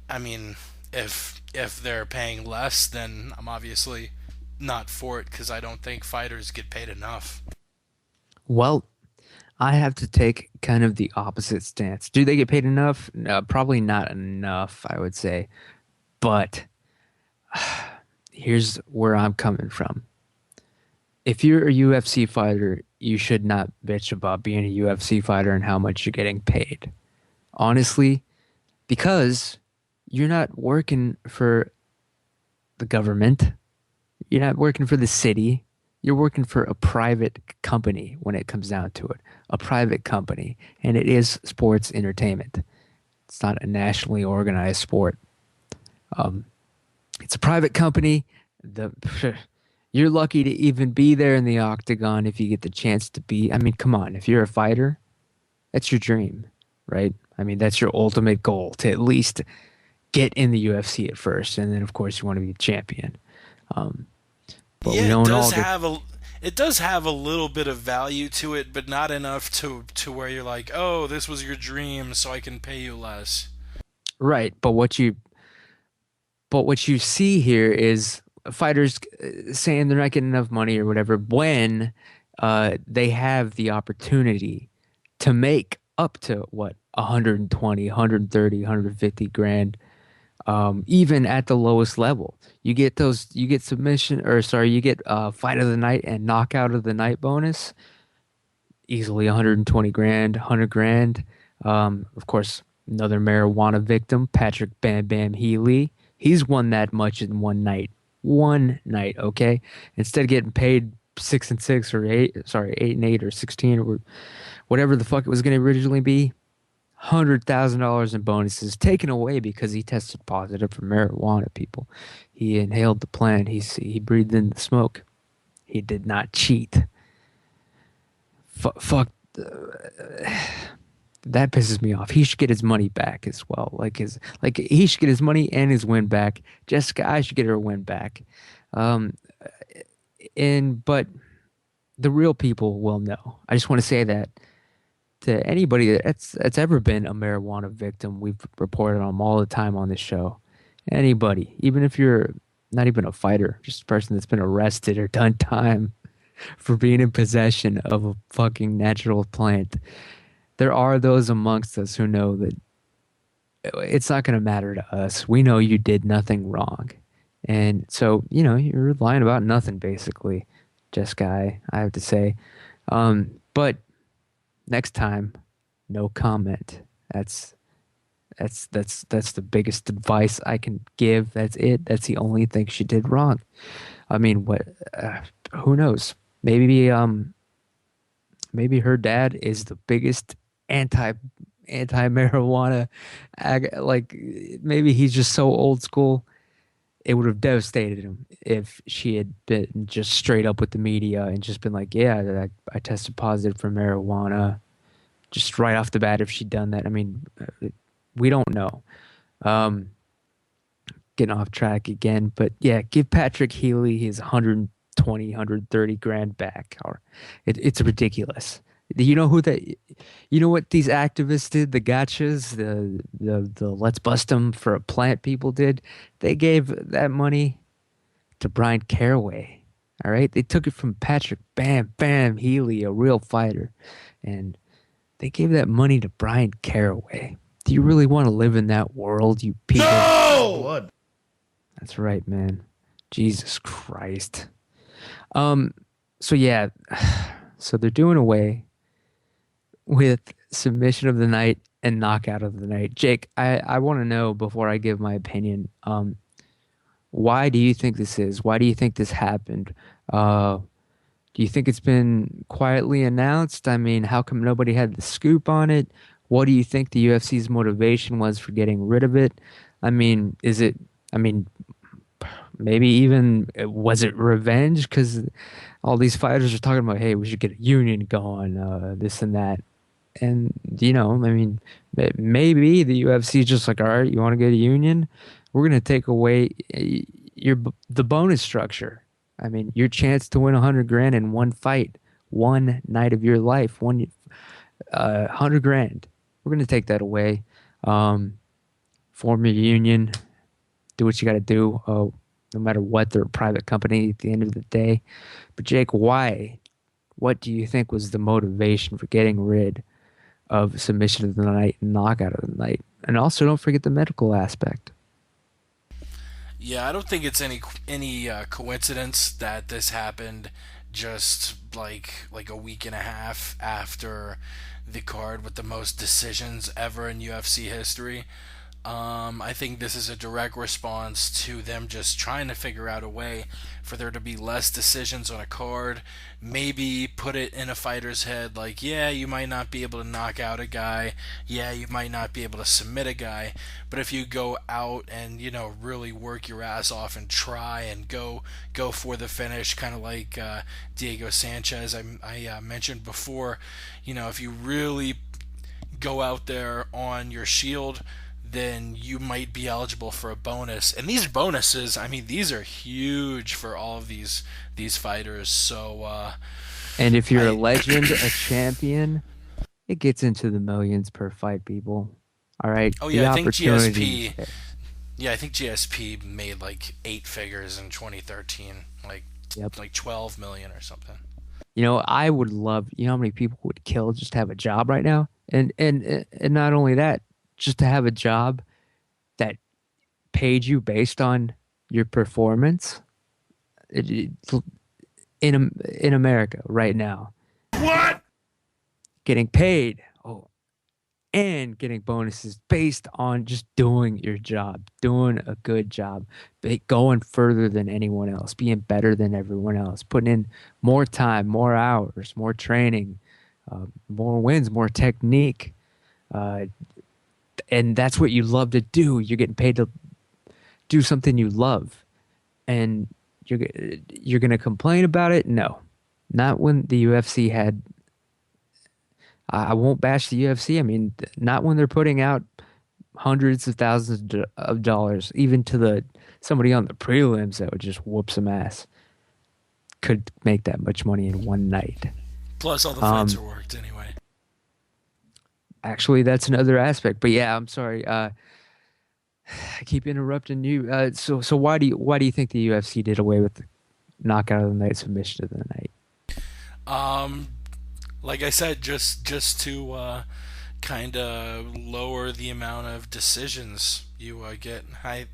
I mean, if they're paying less, then I'm obviously not for it because I don't think fighters get paid enough. Well, I have to take kind of the opposite stance. Do they get paid enough? No, probably not enough, I would say. But here's where I'm coming from. If you're a UFC fighter, you should not bitch about being a UFC fighter and how much you're getting paid. Honestly, because you're not working for the government, you're not working for the city, you're working for a private company when it comes down to it. A private company, and it is sports entertainment. It's not a nationally organized sport. It's a private company. The You're lucky to even be there in the octagon if you get the chance to be. I mean, come on, if you're a fighter, that's your dream, right? I mean, that's your ultimate goal to at least get in the UFC at first, and then of course you want to be a champion. But we Yeah, don't all get it does have a little bit of value to it, but not enough to where you're like, oh, this was your dream, so I can pay you less. right. But what you see here is fighters saying they're not getting enough money or whatever when they have the opportunity to make up to what 120, 130, 150 grand, even at the lowest level. You get submission, or sorry, you get fight of the night and knockout of the night bonus, easily 120 grand, 100 grand. Of course, another marijuana victim, Patrick Bam Bam Healy. He's won that much in one night. One night, okay? Instead of getting paid 6 and 6 or 8 and 8 or 16 or whatever the fuck it was going to originally be, $100,000 in bonuses taken away because he tested positive for marijuana. People, he inhaled the plant. He breathed in the smoke. He did not cheat. Fuck. That pisses me off. He should get his money back as well. He should get his money and his win back. Jessica, I should get her win back. Um, but the real people will know. I just want to say that to anybody that's ever been a marijuana victim. We've reported on them all the time on this show. Anybody, even if you're not even a fighter, just a person that's been arrested or done time for being in possession of a fucking natural plant. There are those amongst us who know that it's not going to matter to us. We know you did nothing wrong. And so, you're lying about nothing, basically, Jessica, I have to say. But next time, no comment. That's the biggest advice I can give. That's it. That's the only thing she did wrong. I mean, what? Who knows? Maybe her dad is the biggest anti marijuana. Like maybe he's just so old school. It would have devastated him if she had been just straight up with the media and just been like, "Yeah, I tested positive for marijuana." Just right off the bat, if she'd done that, I mean, we don't know. Um, Getting off track again, but yeah, give Patrick Healy his 120, 130 grand back. Or it's ridiculous. You know you know what these activists did? The gotchas, the let's bust them for a plant people did. They gave that money to Brian Caraway. All right, they took it from Patrick Bam Bam Healy, a real fighter, and they gave that money to Brian Caraway. Do you really want to live in that world, you people? No! Blood. That's right, man. Jesus Christ. Um, so yeah, so they're doing away with submission of the night and knockout of the night. Jake, I want to know before I give my opinion, why do you think this is? Why do you think this happened? Uh, do you think it's been quietly announced? I mean, how come nobody had the scoop on it? What do you think the UFC's motivation was for getting rid of it? I mean, I mean, maybe even was it revenge? Because all these fighters are talking about, hey, we should get a union going, this and that. And, I mean, maybe the UFC is just like, all right, you want to get a union? We're going to take away the bonus structure. I mean, your chance to win 100 grand in one fight, one night of your life, 100 grand. We're going to take that away. Form your union, do what you got to do. No matter what, they're a private company at the end of the day. But Jake, why? What do you think was the motivation for getting rid of submission of the night and knockout of the night? And also, don't forget the medical aspect. Yeah, I don't think it's any coincidence that this happened just like a week and a half after the card with the most decisions ever in UFC history. I think this is a direct response to them just trying to figure out a way for there to be less decisions on a card. Maybe put it in a fighter's head like, yeah, you might not be able to knock out a guy. Yeah, you might not be able to submit a guy. But if you go out and, really work your ass off and try and go for the finish, kind of like Diego Sanchez I mentioned before, if you really go out there on your shield, then you might be eligible for a bonus. And these bonuses, I mean, these are huge for all of these fighters. So, and if you're a legend, a champion, it gets into the millions per fight, people. All right. Oh yeah, I think GSP. Yeah, I think GSP made like 8 figures in 2013, like 12 million or something. I would love. How many people would kill just to have a job right now, and not only that, just to have a job that paid you based on your performance in America right now. What? Getting paid, and getting bonuses based on just doing your job, doing a good job, going further than anyone else, being better than everyone else, putting in more time, more hours, more training, more wins, more technique. And that's what you love to do. You're getting paid to do something you love, and you're gonna complain about it? No, not when the UFC had. I won't bash the UFC. I mean, not when they're putting out hundreds of thousands of dollars, even to somebody on the prelims that would just whoop some ass. Could make that much money in one night. Plus, all the fights are worked anyway. Actually, that's another aspect. But yeah, I'm sorry. I keep interrupting you. So why do you think the UFC did away with the knockout of the night, submission of the night? Like I said, just to kind of lower the amount of decisions you get. I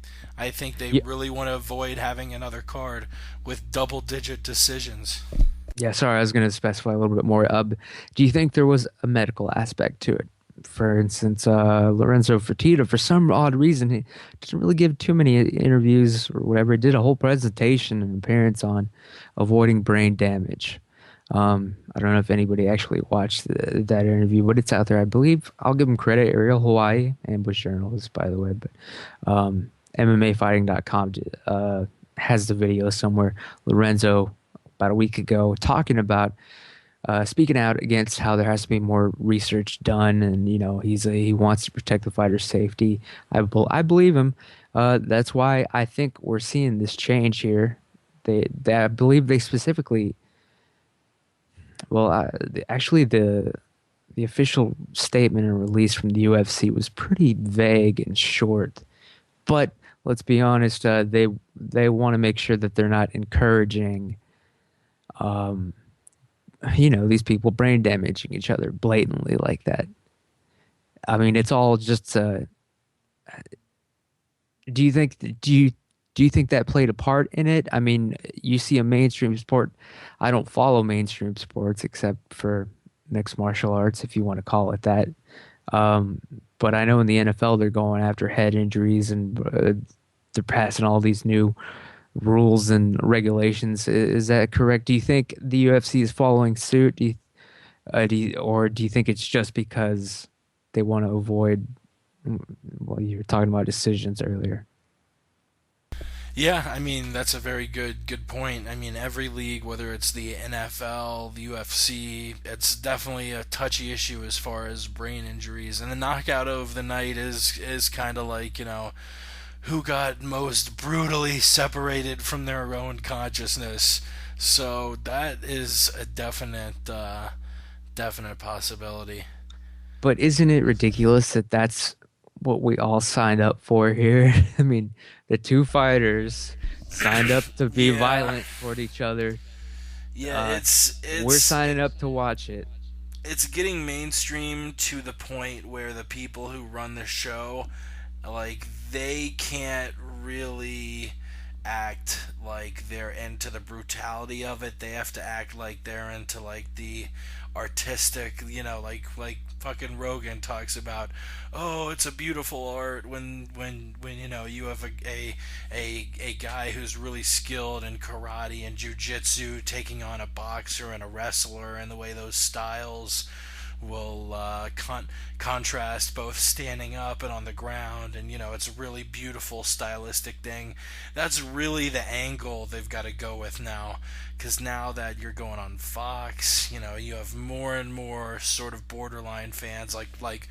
think they really want to avoid having another card with double-digit decisions. Yeah, sorry, I was going to specify a little bit more. Do you think there was a medical aspect to it? For instance, Lorenzo Fertitta, for some odd reason, he didn't really give too many interviews or whatever. He did a whole presentation and appearance on avoiding brain damage. I don't know if anybody actually watched that interview, but it's out there. I believe I'll give him credit. Ariel Hawaii, Ambush journalist, by the way, but MMAfighting.com has the video somewhere. Lorenzo, about a week ago, talking about speaking out against how there has to be more research done, and he wants to protect the fighter's safety. I believe him. That's why I think we're seeing this change here. I believe they specifically. Well, actually, the official statement and release from the UFC was pretty vague and short. But let's be honest, they want to make sure that they're not encouraging, these people brain damaging each other blatantly like that. I mean, it's all just. Do you Do you think that played a part in it? I mean, you see a mainstream sport. I don't follow mainstream sports except for mixed martial arts, if you want to call it that. Um, but I know in the NFL they're going after head injuries and they're passing all these new rules and regulations. Is that correct? Do you think the UFC is following suit? Or do you think it's just because they want to avoid? Well, you were talking about decisions earlier. Yeah, I mean that's a very good point. I mean every league, whether it's the NFL, the UFC, it's definitely a touchy issue as far as brain injuries. And the knockout of the night is kind of like, who got most brutally separated from their own consciousness. So that is a definite possibility. But isn't it ridiculous that that's what we all signed up for here? I mean, the two fighters signed up to be Yeah, violent toward each other. yeah, We're signing up to watch it. it's getting mainstream to the point where the people who run the show, like, they can't really act like they're into the brutality of it. They have to act like they're into like the artistic, like fucking Rogan talks about, oh, it's a beautiful art when you have a guy who's really skilled in karate and jujitsu taking on a boxer and a wrestler, and the way those styles will contrast both standing up and on the ground, and it's a really beautiful stylistic thing. That's really the angle they've got to go with now, because now that you're going on Fox, you have more and more sort of borderline fans, like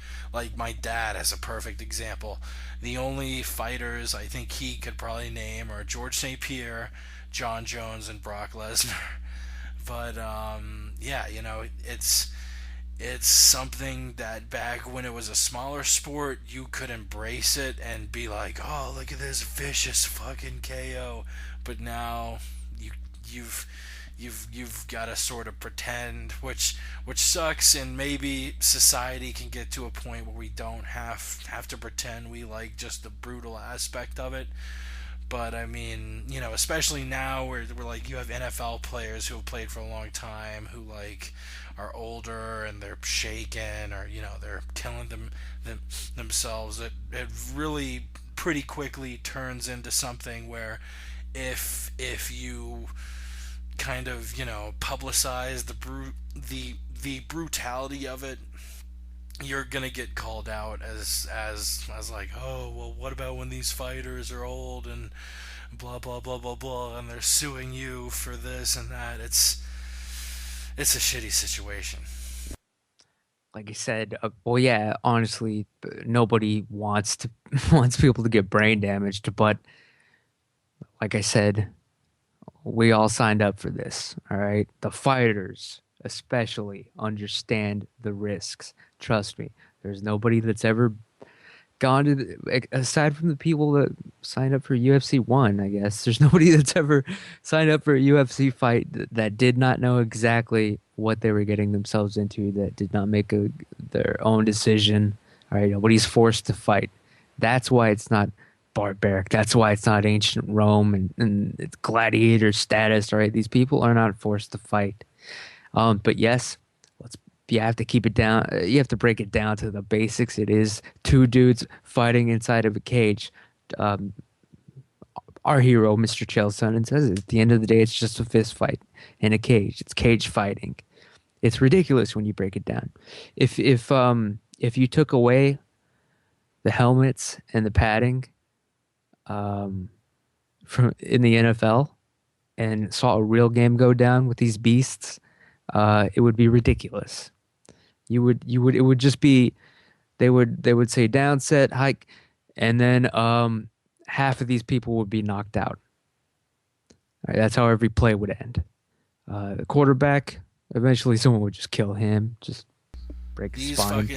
my dad as a perfect example. The only fighters I think he could probably name are George St. Pierre, John Jones, and Brock Lesnar. But yeah, it's something that back when it was a smaller sport, you could embrace it and be like, "Oh, look at this vicious fucking KO." But now you've you've got to sort of pretend, which sucks. And maybe society can get to a point where we don't have to pretend we like just the brutal aspect of it. But I mean, especially now where we're like, you have NFL players who have played for a long time who like are older and they're shaken, or they're killing themselves. It really pretty quickly turns into something where if you kind of publicize the brutality of it, you're gonna get called out as like, oh, well, what about when these fighters are old and blah blah blah blah blah, and they're suing you for this and that. It's a shitty situation. Like I said, well, yeah, honestly, nobody wants to wants people to get brain damaged, but like I said, we all signed up for this, all right? The fighters especially understand the risks. Trust me. There's nobody that's ever gone to aside from the people that signed up for UFC 1, I guess. There's nobody that's ever signed up for a UFC fight that did not know exactly what they were getting themselves into, that did not make their own decision. All right, nobody's forced to fight. That's why it's not barbaric. That's why it's not ancient Rome and it's gladiator status. All right, these people are not forced to fight. But yes, you have to keep it down. You have to break it down to the basics. It is two dudes fighting inside of a cage. Our hero, Mr. Chael Sonnen, says it. At the end of the day, it's just a fist fight in a cage. It's cage fighting. It's ridiculous when you break it down. If you took away the helmets and the padding from in the NFL and saw a real game go down with these beasts, it would be ridiculous. It would just be, they would say down, set, hike, and then half of these people would be knocked out. All right, that's how every play would end. The quarterback, eventually someone would just kill him, just break his spine.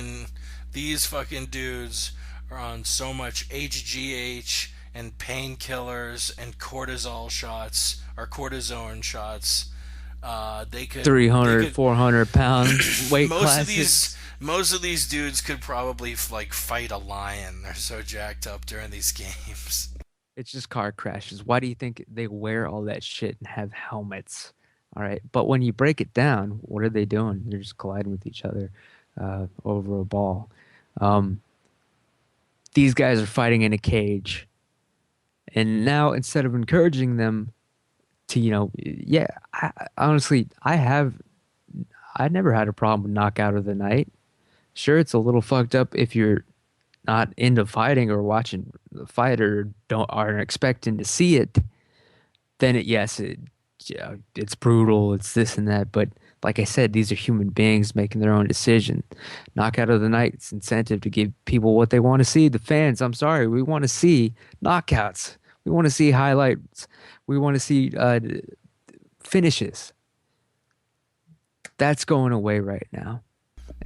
These fucking dudes are on so much HGH and painkillers and cortisol shots or cortisone shots. They could 300, 400 pound weight classes. Most of these dudes could probably like fight a lion. They're so jacked up during these games. It's just car crashes. Why do you think they wear all that shit and have helmets? All right. But when you break it down, what are they doing? They're just colliding with each other over a ball. Um, these guys are fighting in a cage. And now instead of encouraging them to, yeah, honestly, I never had a problem with knockout of the night. Sure, it's a little fucked up if you're not into fighting or watching the fight or aren't expecting to see it. Then yeah, it's brutal, it's this and that. But like I said, these are human beings making their own decision. Knockout of the night, it's incentive to give people what they want to see. The fans, I'm sorry, we want to see knockouts. We want to see highlights. We want to see finishes. That's going away right now.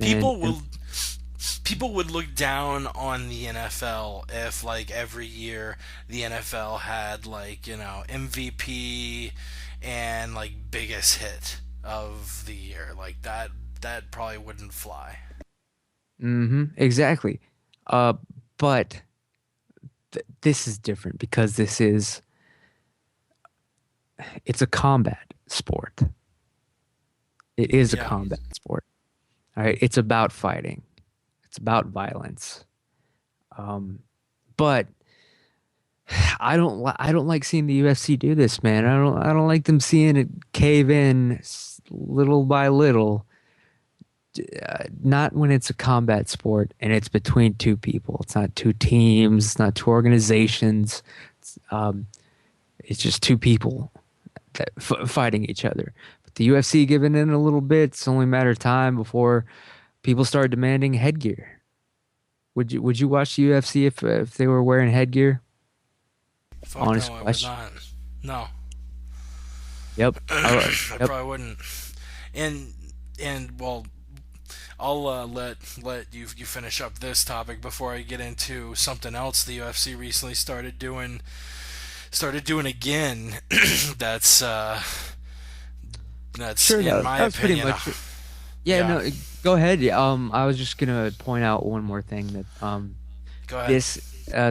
People would look down on the NFL if, like, every year the NFL had, like, MVP and, like, biggest hit of the year. Like, that probably wouldn't fly. Exactly. But this is different because it's a combat sport. It is a combat sport. All right. It's about fighting. It's about violence. But I don't like seeing the UFC do this, man. I don't like them seeing it cave in little by little. Not when it's a combat sport and it's between two people. It's not two teams. It's not two organizations. It's just two people that fighting each other. But the UFC giving in a little bit. It's only a matter of time before people start demanding headgear. Would you watch the UFC if they were wearing headgear? Fuck Honest no, question. I would not. No. Yep. I probably wouldn't. And well, I'll let you finish up this topic before I get into something else the UFC recently started doing again. that's Sure, in my that was pretty opinion. much it. Yeah, no, go ahead. Yeah, I was just gonna point out one more thing that Go ahead.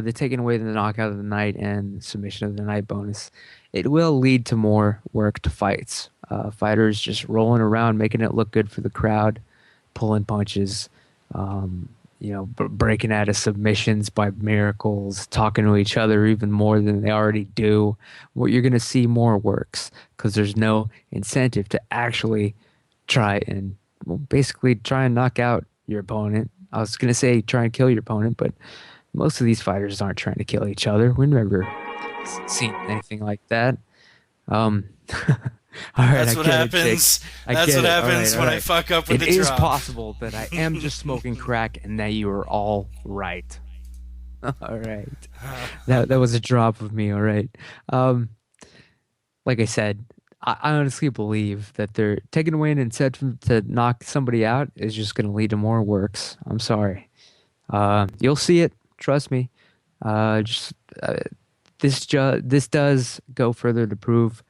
the taking away the knockout of the night and submission of the night bonus, it will lead to more work to fights. Fighters just rolling around, making it look good for the crowd, pulling punches, breaking out of submissions by miracles, talking to each other even more than they already do. What you're going to see more works because there's no incentive to actually try and knock out your opponent. I was going to say try and kill your opponent, but most of these fighters aren't trying to kill each other. We've never seen anything like that. All right, That's what happens. That's what happens when I fuck up with the drop. It is possible that I am just smoking crack and that you are all right. All right. That was a drop of me, all right. Like I said, I honestly believe that they're taking away an incentive to knock somebody out is just going to lead to more works. I'm sorry. You'll see it. Trust me. This does go further to prove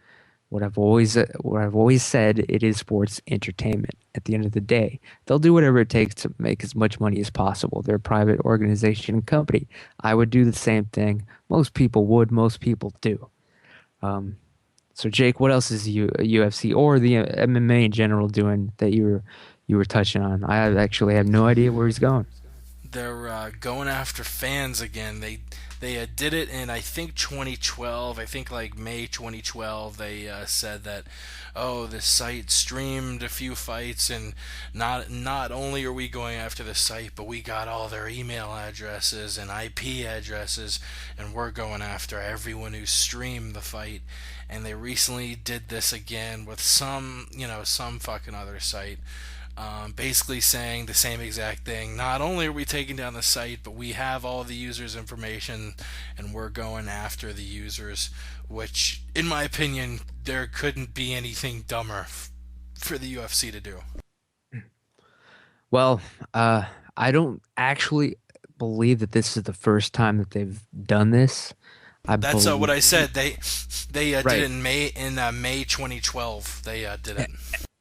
what I've always said. It is sports entertainment. At the end of the day, they'll do whatever it takes to make as much money as possible. They're a private organization and company. I would do the same thing. Most people would. Most people do. So Jake, what else is UFC or the MMA in general doing that you were touching on? I actually have no idea where he's going. They're going after fans again. They did it in, I think, 2012. I think like May 2012. They said that, the site streamed a few fights, and not only are we going after the site, but we got all their email addresses and IP addresses, and we're going after everyone who streamed the fight. And they recently did this again with some fucking other site. Basically saying the same exact thing. Not only are we taking down the site, but we have all the users' information and we're going after the users, which, in my opinion, there couldn't be anything dumber for the UFC to do. Well, I don't actually believe that this is the first time that they've done this. That's what I said. They Right. did it in May 2012. They did it.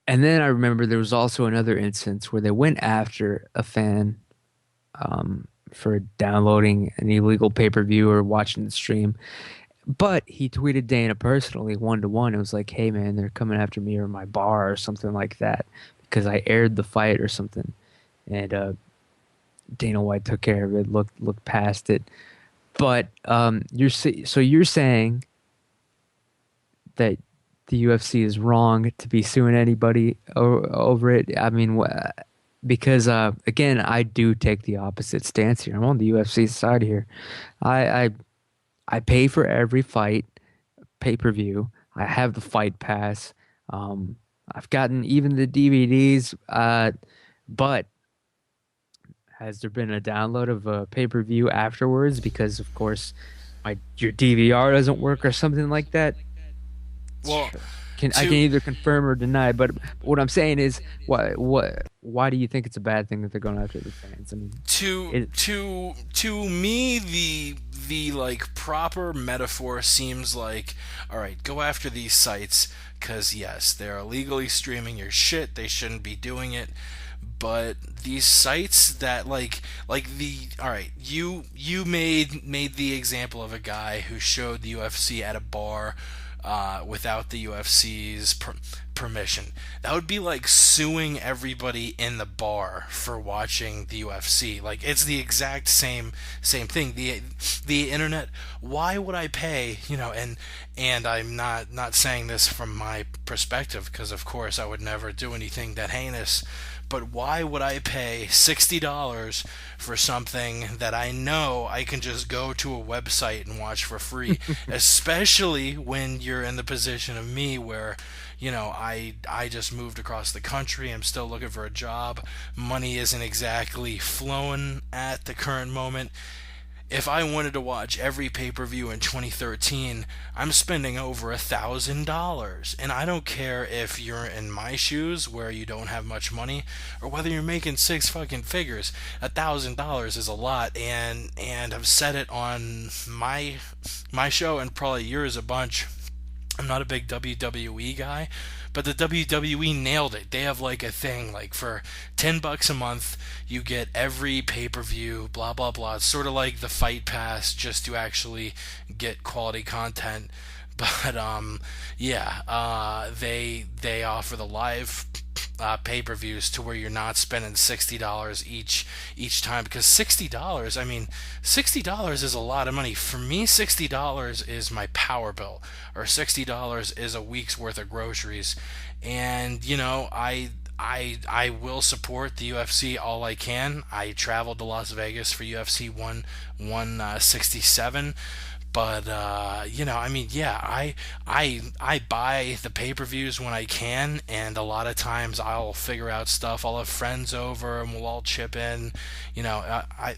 And then I remember there was also another instance where they went after a fan for downloading an illegal pay-per-view or watching the stream. But he tweeted Dana personally, 1-to-1. It was like, "Hey man, they're coming after me or my bar or something like that because I aired the fight or something." And Dana White took care of it, looked past it. But so you're saying that the UFC is wrong to be suing anybody over it? I mean, because again, I do take the opposite stance here. I'm on the UFC side here. I I, I pay for every fight pay-per-view. I have the fight pass. Um, I've gotten even the DVDs. But has there been a download of a pay-per-view afterwards? Because of course, your DVR doesn't work or something like that. Well, I can either confirm or deny. But what I'm saying is, why do you think it's a bad thing that they're going after the fans? I mean, to me, the like proper metaphor seems like, all right, go after these sites because yes, they're illegally streaming your shit. They shouldn't be doing it. But these sites that all right, you made the example of a guy who showed the UFC at a bar without the UFC's permission. That would be like suing everybody in the bar for watching the UFC. Like, it's the exact same thing. The internet. Why would I pay? And I'm not saying this from my perspective, because of course I would never do anything that heinous. But why would I pay $60 for something that I know I can just go to a website and watch for free? Especially when you're in the position of me where, I just moved across the country. I'm still looking for a job. Money isn't exactly flowing at the current moment. If I wanted to watch every pay-per-view in 2013, I'm spending over $1,000. And I don't care if you're in my shoes where you don't have much money or whether you're making six fucking figures. $1,000 is a lot, and I've said it on my show and probably yours a bunch. I'm not a big WWE guy, but the WWE nailed it. They have like a thing like for $10 a month, you get every pay-per-view, blah blah blah. It's sort of like the Fight Pass, just to actually get quality content. But they offer the live pay-per-views to where you're not spending $60 each time, because $60, I mean, $60 is a lot of money. For me, $60 is my power bill, or $60 is a week's worth of groceries. And I will support the UFC all I can. I traveled to Las Vegas for UFC 167. But I mean, yeah, I buy the pay-per-views when I can, and a lot of times I'll figure out stuff. I'll have friends over, and we'll all chip in. I've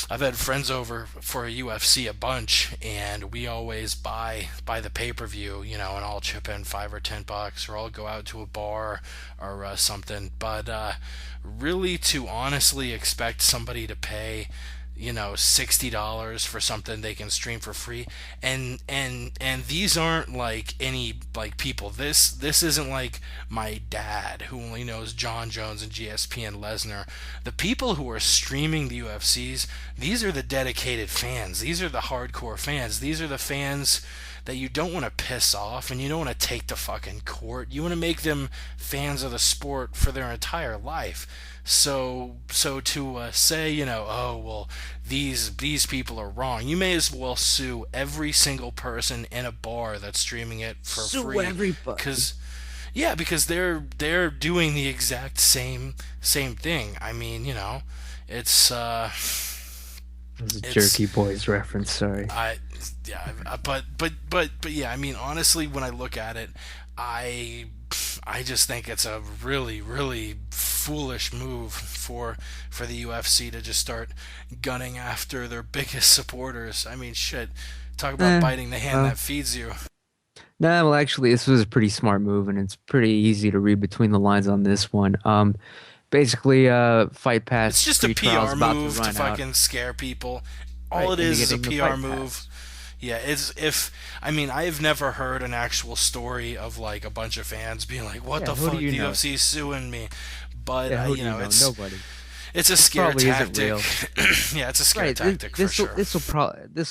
had friends over for a UFC a bunch, and we always buy the pay-per-view, and I'll chip in $5 or $10, or I'll go out to a bar or something. But really, to honestly expect somebody to pay $60 for something they can stream for free, and these aren't like any like people. This isn't like my dad who only knows John Jones and GSP and Lesnar. The people who are streaming the UFCs, these are the dedicated fans. These are the hardcore fans. These are the fans that you don't want to piss off, and you don't want to take to fucking court. You want to make them fans of the sport for their entire life. So to say, oh well, these people are wrong. You may as well sue every single person in a bar that's streaming it for free. Sue everybody. Because they're doing the exact same thing. I mean, it's Jerky Boys reference. Sorry. But yeah. I mean, honestly, when I look at it, I just think it's a really, really foolish move for the UFC to just start gunning after their biggest supporters. I mean, shit. Talk about biting the hand that feeds you. No, well, actually, this was a pretty smart move, and it's pretty easy to read between the lines on this one. Basically, Fight Pass. It's just a PR move to fucking scare people. All it is a PR move. Yeah, I've never heard an actual story of like a bunch of fans being like, "What the fuck? The UFC suing me." But nobody. It's a scare probably isn't tactic. real. Yeah, it's a scare Right. tactic for sure. This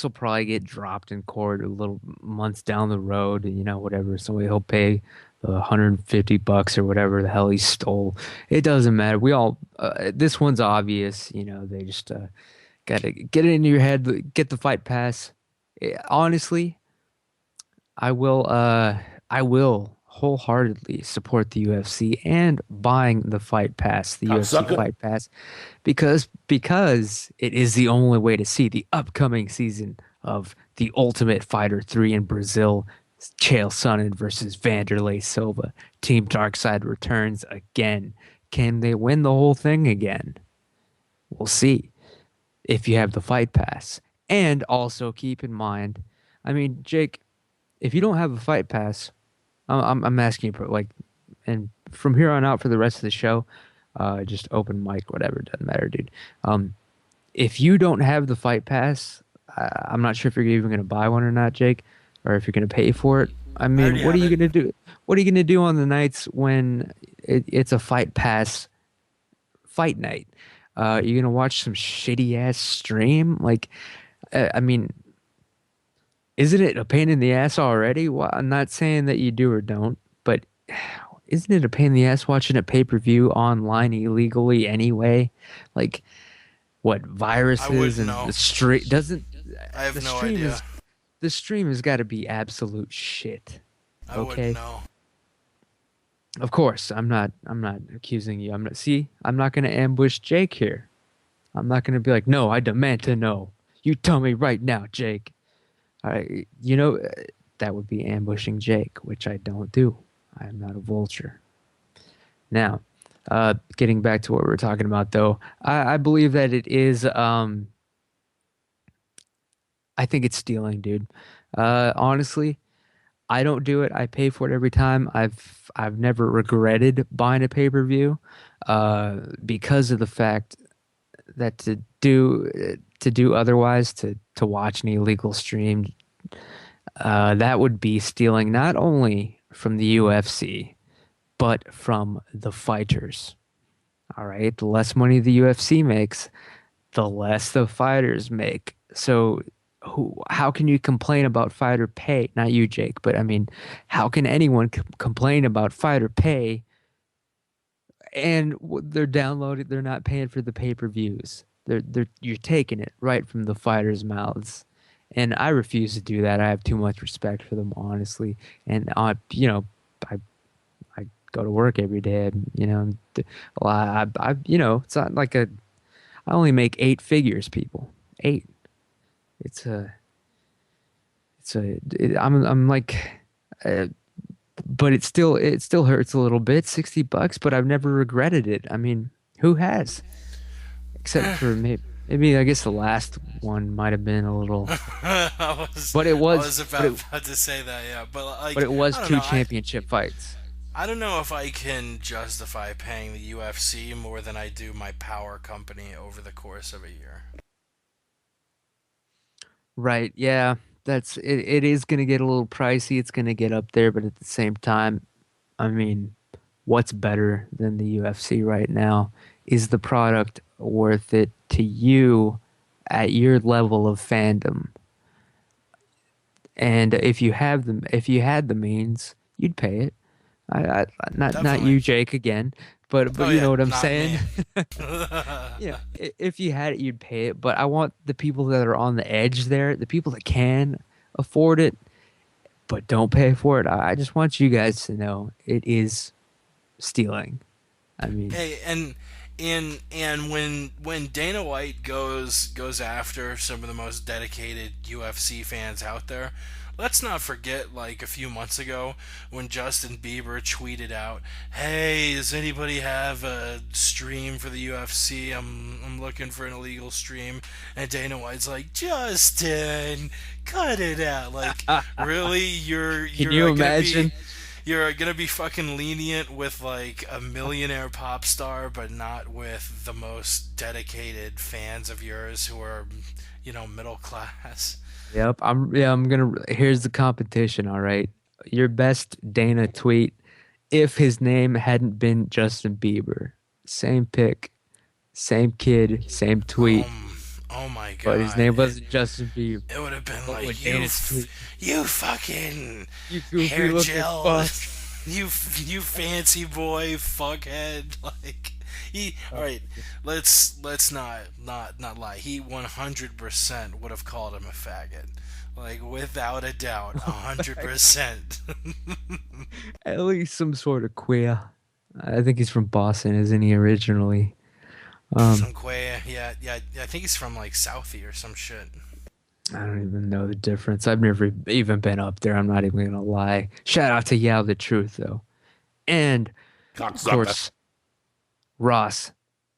will probably get dropped in court a little months down the road. You know, whatever. Somebody he'll pay the $150 or whatever the hell he stole. It doesn't matter. We all this one's obvious. You know, they just gotta get it into your head. Get the fight pass. Honestly, I will wholeheartedly support the UFC and buying the fight pass, the UFC Cocksucker. fight pass, because it is the only way to see the upcoming season of The Ultimate Fighter 3 in Brazil. Chael Sonnen versus Vanderlei Silva. Team Darkside returns again. Can they win the whole thing again? We'll see if you have the fight pass. And also keep in mind, I mean, Jake, if you don't have a fight pass, I'm asking you, like, and from here on out for the rest of the show, just open mic, whatever, doesn't matter, dude. If you don't have the fight pass, I'm not sure if you're even going to buy one or not, Jake, or if you're going to pay for it. I mean, already what are have you it. going to do? What are you going to do on the nights when it's a fight pass fight night? You're going to watch some shitty ass stream? Like, I mean, isn't it a pain in the ass already? Well, I'm not saying that you do or don't, but isn't it a pain in the ass watching a pay-per-view online illegally anyway? Like, what, viruses and know. the stream doesn't I have the no stream idea. is the stream has got to be absolute shit. I Okay. wouldn't know. Of course, I'm not accusing you. I'm not going to ambush Jake here. I'm not going to be like, "No, I demand to know. You tell me right now, Jake." You know, that would be ambushing Jake, which I don't do. I am not a vulture. Now, getting back to what we were talking about, though, I believe that it is. I think it's stealing, dude. Honestly, I don't do it. I pay for it every time. I've never regretted buying a pay-per-view, because of the fact that to do otherwise, to watch an illegal stream, that would be stealing not only from the UFC but from the fighters. All right, the less money the UFC makes, the less the fighters make. So how can you complain about fighter pay? Not you, Jake, but I mean, how can anyone complain about fighter pay and they're downloading, they're not paying for the pay-per-views? You're taking it right from the fighters' mouths. And I refuse to do that. I have too much respect for them, honestly. And you know, I go to work every day. You know, well, you know, it's not like I only make 8 figures, people. 8. I'm like, but it still hurts a little bit. $60, but I've never regretted it. I mean, who has? Except for maybe I guess the last one might have been a little, but it I was, was about to say that, yeah. But like, but it was I don't 2 know. championship fights. I don't know if I can justify paying the UFC more than I do my power company over the course of a year. Right? Yeah, that's it. It is gonna get a little pricey. It's gonna get up there, but at the same time, I mean, what's better than the UFC right now? Is the product worth it to you at your level of fandom? And if you had the means, you'd pay it. Not Definitely. you, Jake, again, but Oh, you yeah, know what I'm not saying. me. Yeah, if you had it, you'd pay it. But I want the people that are on the edge there, the people that can afford it, but don't pay for it. I just want you guys to know it is stealing. I mean, Hey, and when Dana White goes after some of the most dedicated UFC fans out there, let's not forget, like, a few months ago when Justin Bieber tweeted out, "Hey, does anybody have a stream for the UFC? I'm looking for an illegal stream." And Dana White's like, "Justin, cut it out. Like, really? You're can you imagine? You're gonna be fucking lenient with, like, a millionaire pop star, but not with the most dedicated fans of yours who are, middle class." Yep, I'm gonna. Here's the competition. All right, your best Dana tweet. If his name hadn't been Justin Bieber, same pick. Same kid, same tweet, Oh my but his god. name wasn't Justin Bieber. It would have been What would like Dana's tweet? you fucking You goofy hair looking gel, fuck. you fancy boy fuckhead. Like he, all right, let's not lie. He 100% would have called him a faggot, like without a doubt, 100%. At least some sort of queer. I think he's from Boston, isn't he, originally? Some quay, yeah. I think he's from like Southie or some shit. I don't even know the difference. I've never even been up there. I'm not even gonna lie. Shout out to Yao the Truth though, and of course Ross,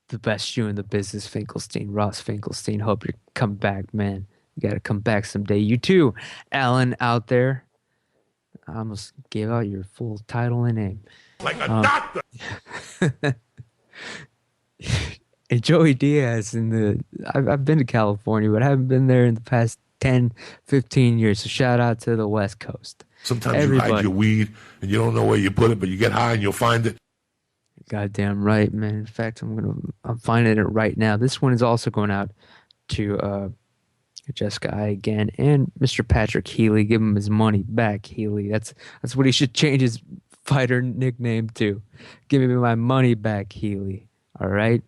the best shoe in the business, Finkelstein. Ross Finkelstein. Hope you come back, man. You gotta come back someday. You too, Alan out there. I almost gave out your full title and name. Like a doctor. And Joey Diaz I've been to California, but I haven't been there in the past 10, 15 years. So shout out to the West Coast. Sometimes you Everybody. hide your weed and you don't know where you put it, but you get high and you'll find it. Goddamn right, man. In fact, I'm finding it right now. This one is also going out to Jessica I again and Mr. Patrick Healy. Give him his money back, Healy. That's what he should change his fighter nickname to. Give me my money back, Healy. All right.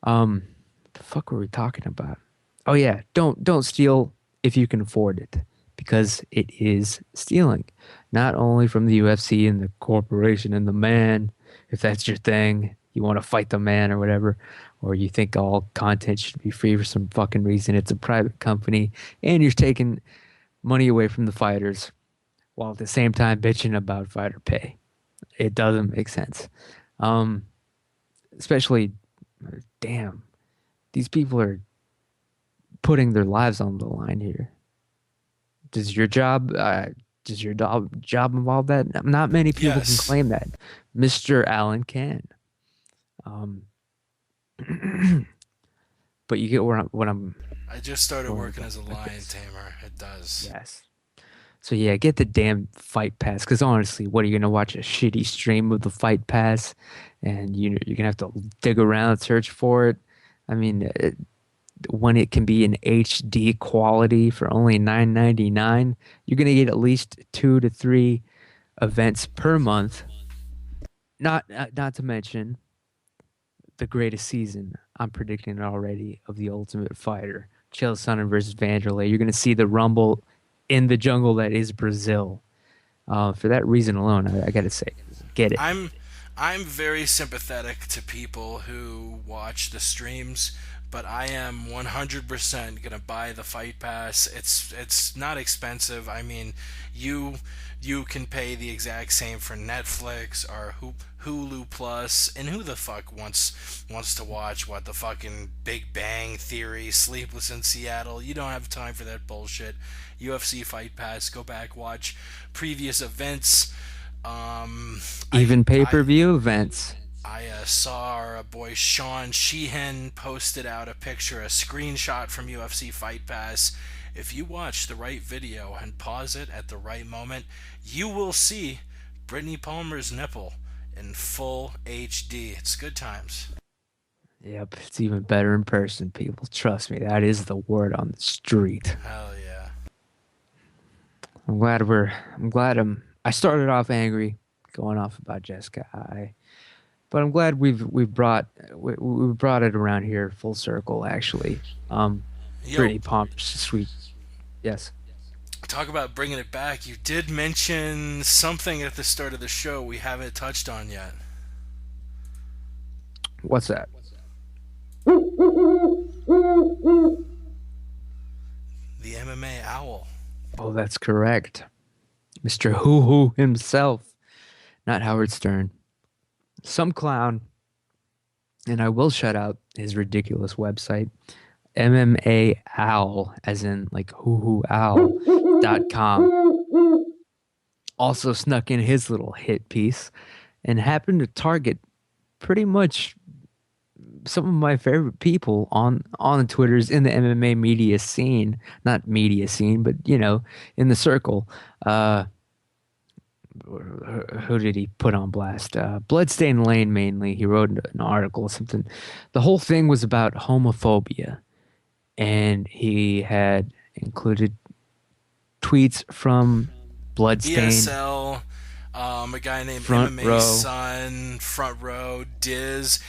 What the fuck were we talking about? Oh yeah, don't steal if you can afford it, because it is stealing. Not only from the UFC and the corporation and the man, if that's your thing, you want to fight the man or whatever, or you think all content should be free for some fucking reason. It's a private company, and you're taking money away from the fighters while at the same time bitching about fighter pay. It doesn't make sense. Especially, damn, these people are putting their lives on the line here. Does your job involve that? Not many people can Yes. claim that. Mr. Allen can. But you get what I'm. I just started Oh, working as a okay. lion tamer. It does. Yes. So yeah, get the damn fight pass. Because honestly, what are you gonna watch a shitty stream of the fight pass, and you're gonna have to dig around, search for it. I mean, when it can be in HD quality for only $9.99, you're gonna get at least 2 to 3 events per month. Not to mention the greatest season. I'm predicting it already of the Ultimate Fighter, Chael Sonnen versus Vanderlei. You're gonna see the rumble in the jungle that is Brazil. For that reason alone, I gotta say, get it. I'm very sympathetic to people who watch the streams, but I am 100% gonna buy the Fight Pass. It's not expensive. I mean, you can pay the exact same for Netflix or Hulu Plus, and who the fuck wants to watch what the fucking Big Bang Theory, Sleepless in Seattle? You don't have time for that bullshit. UFC Fight Pass. Go back, watch previous events. Even pay-per-view events. I saw our boy Sean Sheehan posted out a picture, a screenshot from UFC Fight Pass. If you watch the right video and pause it at the right moment, you will see Brittany Palmer's nipple in full HD. It's good times. Yep, it's even better in person, people. Trust me, that is the word on the street. Hell yeah. I started off angry, going off about Jessica but I'm glad we brought it around here full circle. Actually, Brittany Palmer's sweet. Yes. Talk about bringing it back. You did mention something at the start of the show we haven't touched on yet. What's that? The MMA Owl. Oh, that's correct. Mr. Hoo himself, not Howard Stern. Some clown, and I will shout out his ridiculous website, MMA Owl, as in like hoohooOwl.com. Also snuck in his little hit piece and happened to target pretty much some of my favorite people on the Twitters in the MMA media scene. Not media scene, but in the circle. who did he put on blast? Bloodstained Lane mainly. He wrote an article or something. The whole thing was about homophobia, and he had included tweets from Bloodstained, BSL, a guy named Front MMA Row. Sun, Front Row, Diz,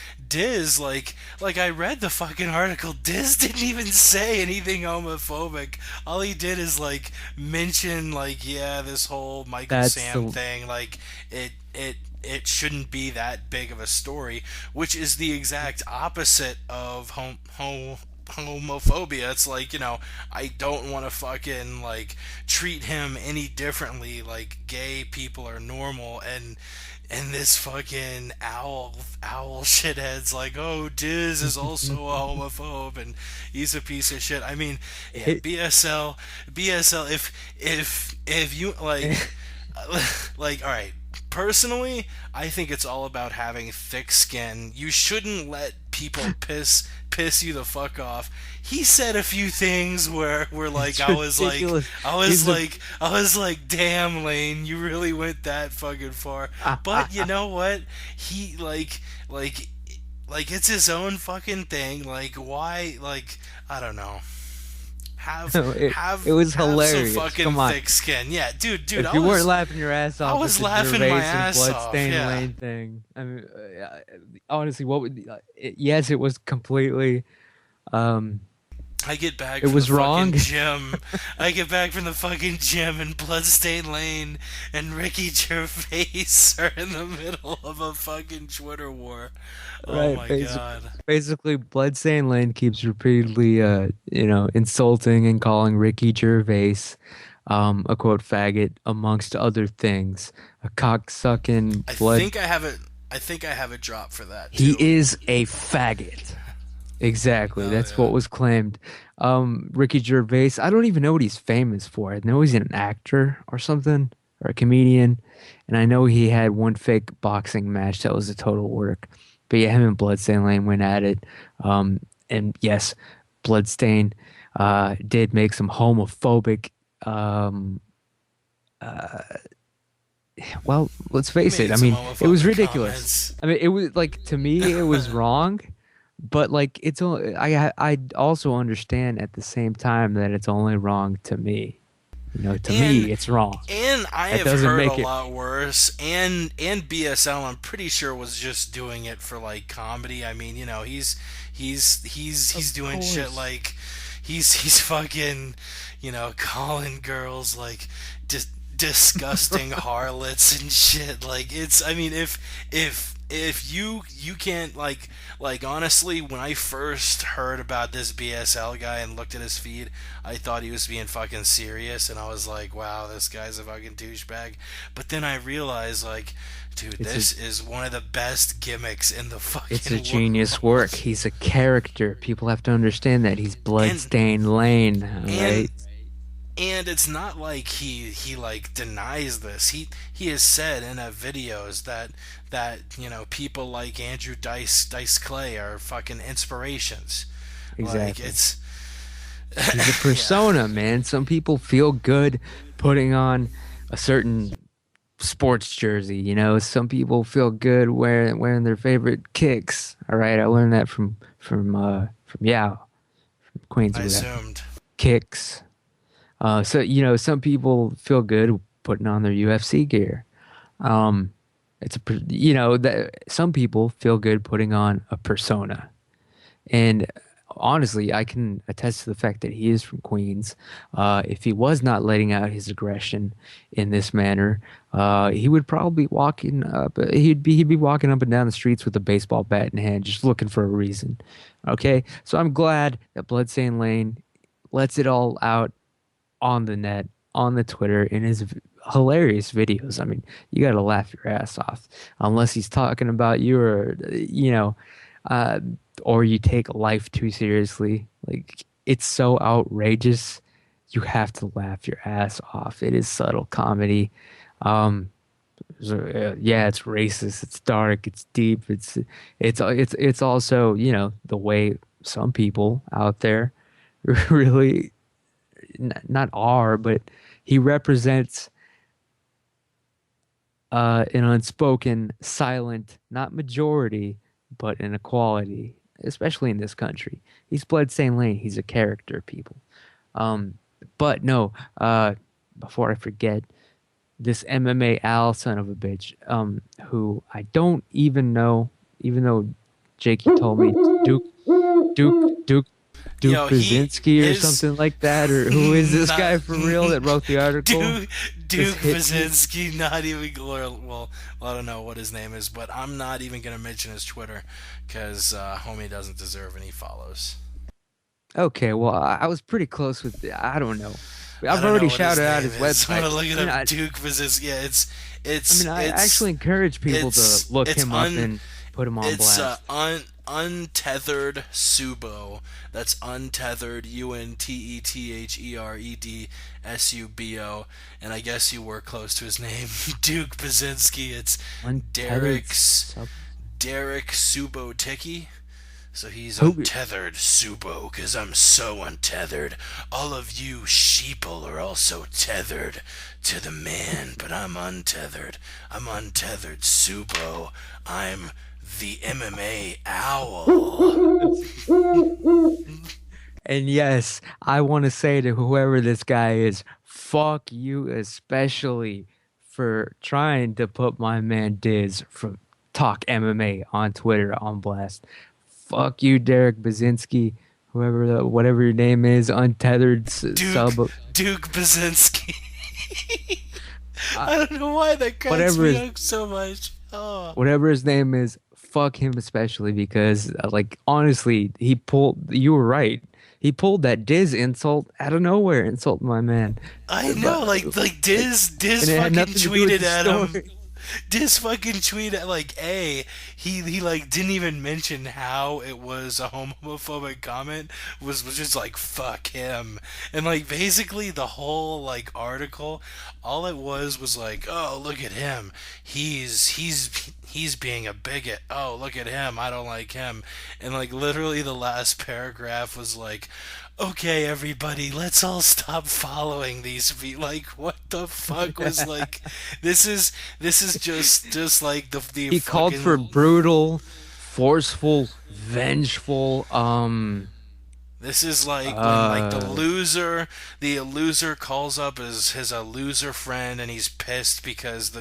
like I read the fucking article. Diz didn't even say anything homophobic. All he did is like mention like, yeah, this whole Michael That's Sam the thing. Like it shouldn't be that big of a story, which is the exact opposite of homophobia. It's like, I don't want to fucking like treat him any differently. Like gay people are normal, and this fucking owl shithead's like, oh, Diz is also a homophobe and he's a piece of shit. I mean, yeah, BSL, if you like, like, all right. Personally, I think it's all about having thick skin. You shouldn't let people piss you the fuck off. He said a few things where like I was like, damn, Lane, you really went that fucking far. But you know what? He like it's his own fucking thing. Like why? Like I don't know. it was hilarious. Some fucking Come on. thick skin. Yeah, dude. If you weren't laughing your ass off, I was at the laughing Gervais my and ass off, Bloodstained yeah. Lane thing. I mean, honestly, what would? Yes, it was completely. I get back It from was the wrong. fucking gym. I get back from the fucking gym, and Bloodstained Lane and Ricky Gervais are in the middle of a fucking Twitter war. Oh my god. Basically, Bloodstained Lane keeps repeatedly, insulting and calling Ricky Gervais, a quote faggot, amongst other things, a cocksucking blood. I think I have a drop for that. He too. is a faggot. Exactly. Oh, That's yeah. what was claimed. Ricky Gervais, I don't even know what he's famous for. I know he's an actor or something, or a comedian. And I know he had one fake boxing match that was a total work. But yeah, him and Bloodstained Lane went at it. And yes, Bloodstained did make some homophobic. Well, let's face it. I mean, it was ridiculous. I mean, it was like, to me, it was wrong. But like it's only, I also understand at the same time that it's only wrong to me. To me it's wrong. And I That have doesn't heard make a it- lot worse. And BSL, I'm pretty sure, was just doing it for like comedy. I mean, he's doing course. shit like he's fucking, calling girls like disgusting harlots and shit. Like it's, I mean, if you can't like honestly, when I first heard about this BSL guy and looked at his feed, I thought he was being fucking serious, and I was like, wow, this guy's a fucking douchebag. But then I realized, like, dude, this is one of the best gimmicks in the fucking It's a world. genius work. He's a character. People have to understand that he's Bloodstained Lane, right? And it's not like he like denies this. He has said in videos that people like Andrew Dice Clay are fucking inspirations. Exactly. Like it's He's a persona, man. Some people feel good putting on a certain sports jersey. Some people feel good wearing their favorite kicks. All right, I learned that from Yao, from Queens. I or whatever. assumed. Kicks. So some people feel good putting on their UFC gear. Some people feel good putting on a persona, and honestly, I can attest to the fact that he is from Queens. If he was not letting out his aggression in this manner, he would probably be walking up. He'd be walking up and down the streets with a baseball bat in hand, just looking for a reason. Okay, so I'm glad that Bloodstained Lane lets it all out on the net, on the Twitter, in his hilarious videos. I mean, you got to laugh your ass off, unless he's talking about you, or you take life too seriously. Like, it's so outrageous, you have to laugh your ass off. It is subtle comedy. Yeah, it's racist, it's dark, it's deep, it's also, the way some people out there really not are, but he represents an unspoken, silent, not majority, but an equality, especially in this country. He's bled same lane. He's a character, people. Um, but no, before I forget, this MMA Al son of a bitch, who I don't even know, even though Jakey told me Duke Duke Yo, Basinski or something like that, or who is this not, guy for real that wrote the article? Duke hit me. Basinski, not even well, I don't know what his name is, but I'm not even gonna mention his Twitter because homie doesn't deserve any follows. Okay, well, I was pretty close with. I don't know. I I've don't know already what his shouted out name his is. I'm website. gonna look it I mean, up. Duke Basinski. Yeah, I it's actually encourage people to look him up and put him on it's blast. untethered Subo. That's untethered UNTETHERED SUBO, and I guess you were close to his name, Duke Basinski. It's Untethered sub. Derek Subo Tiki. So he's Who? untethered, Subo, because I'm so untethered. All of you sheeple are also tethered to the man, but I'm untethered. I'm untethered, Subo. I'm the MMA owl. And yes, I want to say to whoever this guy is, fuck you, especially for trying to put my man Diz from Talk MMA on Twitter on blast. Fuck you, Derek Basinski, whatever your name is, untethered sub. Duke Basinski. I don't know why that cracks Whatever me his up so much. Oh. whatever his name is, fuck him especially because like honestly, you were right. He pulled that Diz insult out of nowhere, insult my man. I know, But, like Diz and it had fucking nothing to do with tweeted the at him. story. This fucking tweet at like he like didn't even mention how it was a homophobic comment, was just like fuck him, and like basically the whole like article, all it was like, oh, look at him, he's being a bigot, oh, look at him, I don't like him, and like literally the last paragraph was like, okay, everybody, let's all stop following these people. Like, what the fuck was like? This is just like the He called fucking. for brutal, forceful, vengeful. This is like when like Uh, the loser calls up his a loser friend, and he's pissed because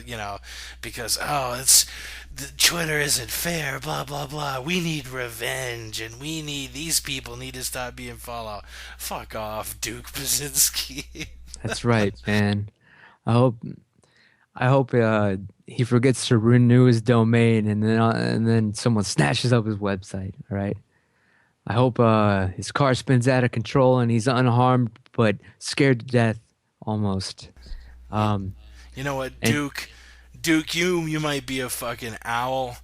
because it's the Twitter isn't fair, blah blah blah. We need revenge, and these people need to stop being Fallout. Fuck off, Duke Basinski. that's right, man. I hope I hope he forgets to renew his domain, and then someone snatches up his website. All right. I hope his car spins out of control and he's unharmed but scared to death almost. Um, You know what, and Duke, you might be a fucking owl,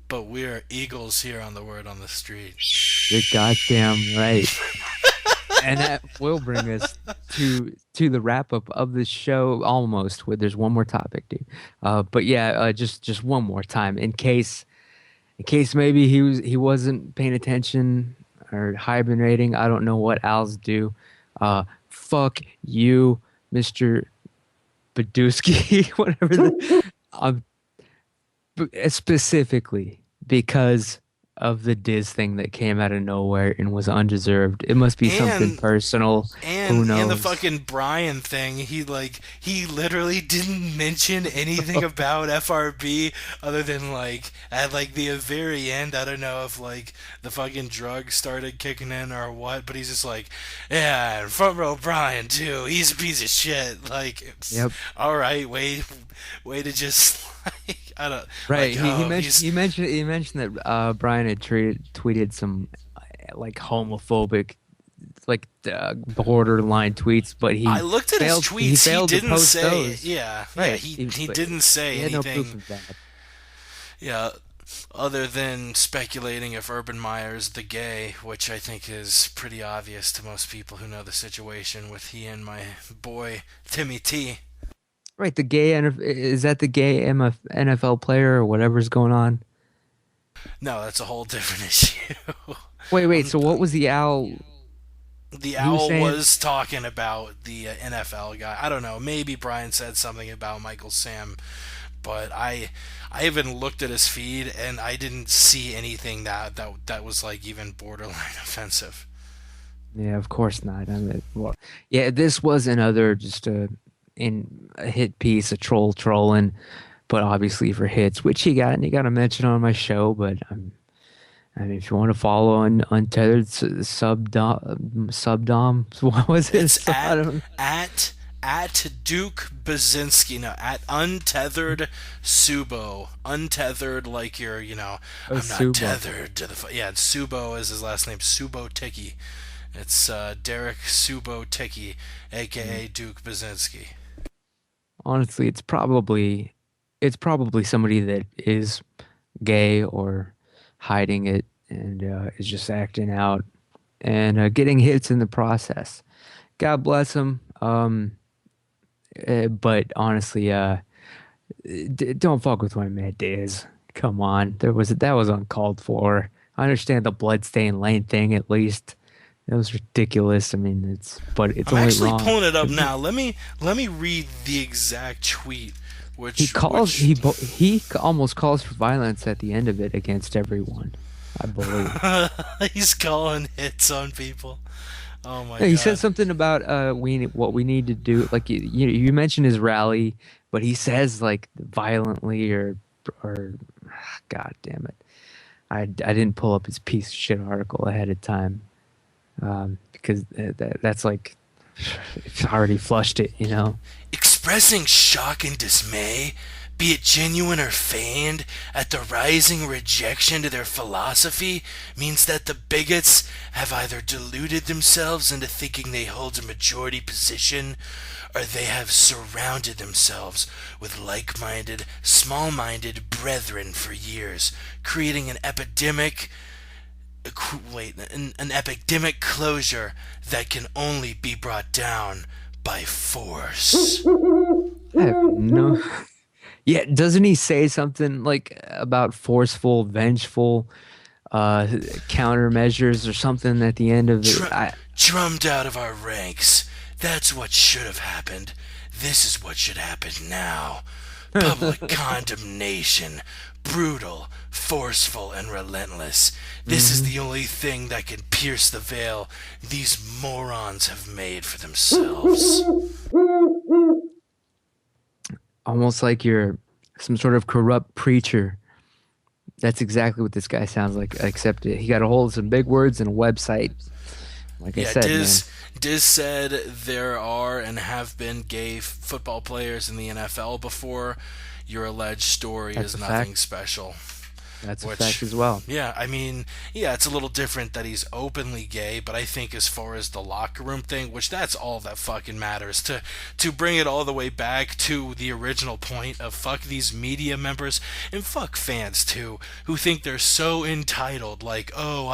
but we're eagles here on the Word on the Street. you're goddamn right. And that will bring us to the wrap up of the show almost. Where there's one more topic, dude. But yeah, just one more time in case maybe he wasn't paying attention or hibernating. I don't know what owls do. Fuck you, Mr. Badusky, whatever. Um, specifically because of the Diz thing that came out of nowhere and was undeserved. It must be something And personal. Who and knows? the fucking Brian thing, he literally didn't mention anything about FRB other than like at like the very end. I don't know if like the fucking drugs started kicking in or what, but he's just like, yeah, and front row Brian too. He's a piece of shit. Like, Yep. all right, way to just like I don't Right. like, He oh, he's mentioned that Brian had tweeted some like homophobic, like borderline tweets, but he I looked at his failed. tweets. He failed to didn't post say those. yeah. Right. He But didn't say he had no anything. proof of that. Yeah, other than speculating if Urban Meyer's the gay, which I think is pretty obvious to most people who know the situation with he and my boy Timmy T. Right. The gay is that the gay NFL player or whatever's going on? No, that's a whole different issue. Wait. So what was the owl? The He was owl saying, was talking about the NFL guy. I don't know. Maybe Brian said something about Michael Sam, but I even looked at his feed and I didn't see anything that was like even borderline offensive. yeah, of course not. I mean, well, yeah, this was another just a hit piece, a troll trolling, but obviously for hits, which he got, and he got a mention on my show. But I mean, if you want to follow Untethered Subdom, what was it? It's I at don't at at Duke Baczynski. No, at Untethered Subo. Untethered, like you're, know. I'm not Subo. tethered to the. Yeah, Subo is his last name. Subo Tiki. It's Derek Subo Tiki, aka Duke Baczynski. Honestly, it's probably somebody that is gay or hiding it and is just acting out and getting hits in the process. God bless him. But honestly, don't fuck with my man Diz. Come on, that was uncalled for. I understand the bloodstained lane thing at least. That was ridiculous. I mean, it's I'm only actually wrong. pulling it up now. Let me read the exact tweet. He almost calls for violence at the end of it against everyone, I believe. He's calling hits on people. Oh my Yeah, he god. said something about what we need to do. Like you mentioned his rally, but he says like violently or God damn it. I didn't pull up his piece of shit article ahead of time because that's like it's already flushed it, you know. Expressing shock and dismay, be it genuine or feigned, at the rising rejection to their philosophy means that the bigots have either deluded themselves into thinking they hold a majority position, or they have surrounded themselves with like-minded, small-minded brethren for years, creating an an epidemic closure that can only be brought down by force. I have no. Yeah, doesn't he say something like about forceful, vengeful countermeasures or something at the end of it? Drummed out of our ranks. That's what should have happened. This is what should happen now. Public condemnation. Brutal, forceful, and relentless. This is the only thing that can pierce the veil these morons have made for themselves. Almost like you're some sort of corrupt preacher. That's exactly what this guy sounds like, except he got a hold of some big words and a website. Like I Yeah, said, Diz said there are and have been gay football players in the NFL before. Your alleged story That's is a nothing fact. special. that's a fact as well. Yeah, I mean, yeah, it's a little different that he's openly gay, but I think as far as the locker room thing, which that's all that fucking matters, to bring it all the way back to the original point of fuck these media members and fuck fans too, who think they're so entitled, like, oh,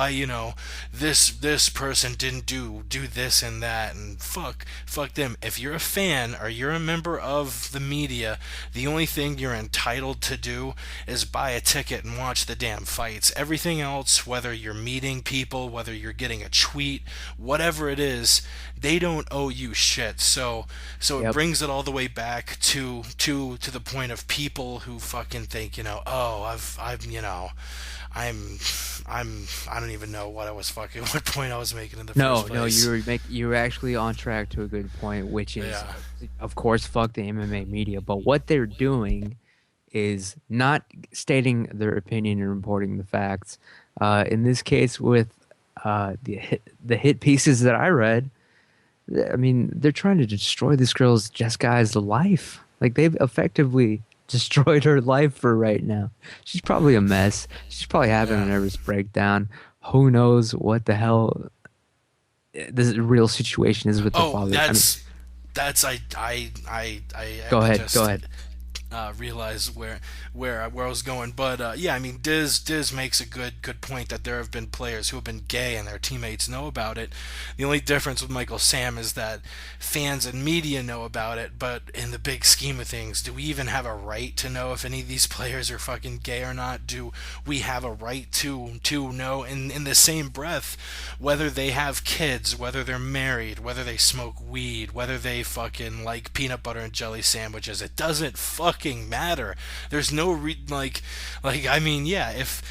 this person didn't do this and that, and fuck them. If you're a fan or you're a member of the media, the only thing you're entitled to do is buy a ticket and watch the damn fights. Everything else, whether you're meeting people, whether you're getting a tweet, whatever it is, they don't owe you shit. So Yep. it brings it all the way back to the point of people who fucking think, oh, I don't even know what point I was making in the first place. You were actually on track to a good point, which is, Yeah. of course, fuck the MMA media. But what they're doing is not stating their opinion and reporting the facts. In this case, with the hit pieces that I read, I mean, they're trying to destroy this girl's Jessica's life. Like they've effectively destroyed her life for right now. She's probably a mess. She's probably having a nervous breakdown. Who knows what the hell the real situation is with the father. That's I Go ahead. just- Go ahead. realize where I was going. But yeah, I mean, Diz makes a good point that there have been players who have been gay and their teammates know about it. The only difference with Michael Sam is that fans and media know about it, but in the big scheme of things, do we even have a right to know if any of these players are fucking gay or not? Do we have a right to know in the same breath whether they have kids, whether they're married, whether they smoke weed, whether they fucking like peanut butter and jelly sandwiches? It doesn't fucking matter. There's no I mean, yeah, if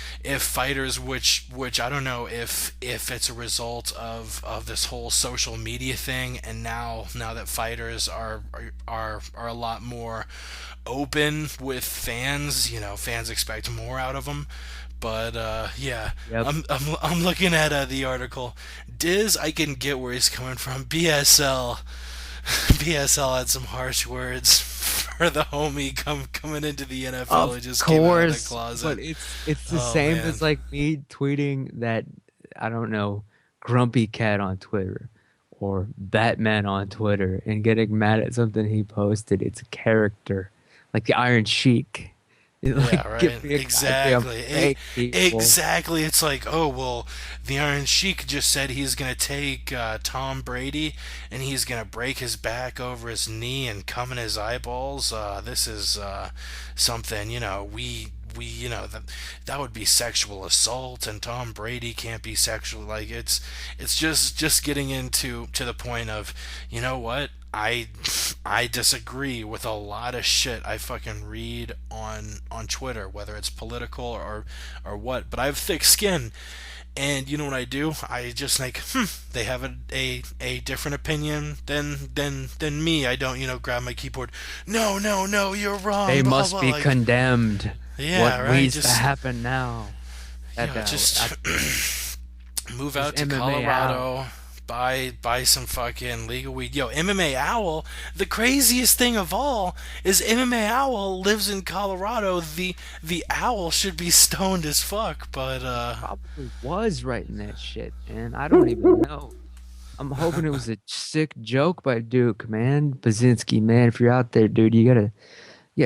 fighters, which I don't know if it's a result of this whole social media thing, and now that fighters are a lot more open with fans, fans expect more out of them. But yeah, Yep. I'm looking at the article. Diz, I can get where he's coming from. BSL had some harsh words for the homie coming into the NFL. Of He just came out of the course, closet. but it's the Oh, same man. as like me tweeting that, I don't know, grumpy cat on Twitter or Batman on Twitter and getting mad at something he posted. It's a character, like the Iron Sheik. Like, Yeah, give right. me a goddamn Exactly. break, people. Exactly. It's like, oh well, the Iron Sheik just said he's gonna take Tom Brady and he's gonna break his back over his knee and come in his eyeballs. This is something, that would be sexual assault, and Tom Brady can't be sexual. Like it's just getting to the point of, you know what? I disagree with a lot of shit I fucking read on Twitter, whether it's political or what. But I have thick skin, and you know what I do? I just like, they have a different opinion than me. I don't, grab my keyboard. No, you're wrong. They blah, must blah, be like, condemned. Yeah, What right. needs to Just happen now? just move out to MMA Colorado. Buy some fucking legal weed. Yo, MMA Owl, the craziest thing of all is MMA Owl lives in Colorado. The owl should be stoned as fuck, but Probably was writing that shit, man. I don't even know. I'm hoping it was a sick joke by Duke, man. Baczynski, man, if you're out there, dude, you gotta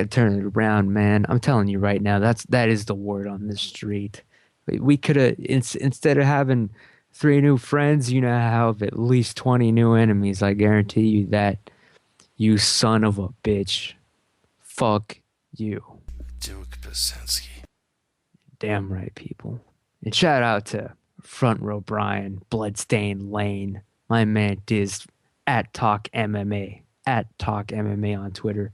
turn it around, man. I'm telling you right now, that is the word on this street. We could have, instead of having 3 new friends, have at least 20 new enemies. I guarantee you that. You son of a bitch. Fuck you. Duke Baczynski. Damn right, people. And shout out to Front Row Brian, Bloodstained Lane, my man Diz, at Talk MMA on Twitter.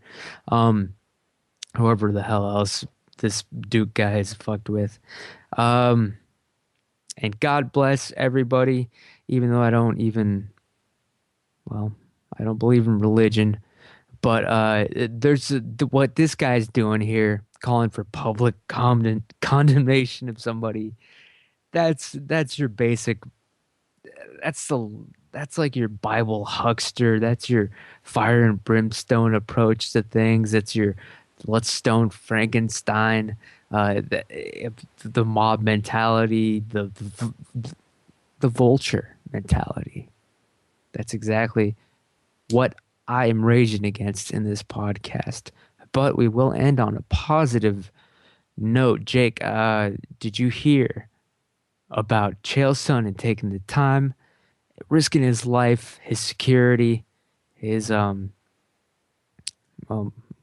Whoever the hell else this Duke guy is fucked with. And God bless everybody, even though I don't believe in religion. But there's what this guy's doing here, calling for public condemnation of somebody. That's your basic. That's like your Bible huckster. That's your fire and brimstone approach to things. That's your let's stone Frankenstein. The mob mentality, the vulture mentality. That's exactly what I am raging against in this podcast. But we will end on a positive note. Jake, did you hear about Chael Sonnen taking the time, risking his life, his security, his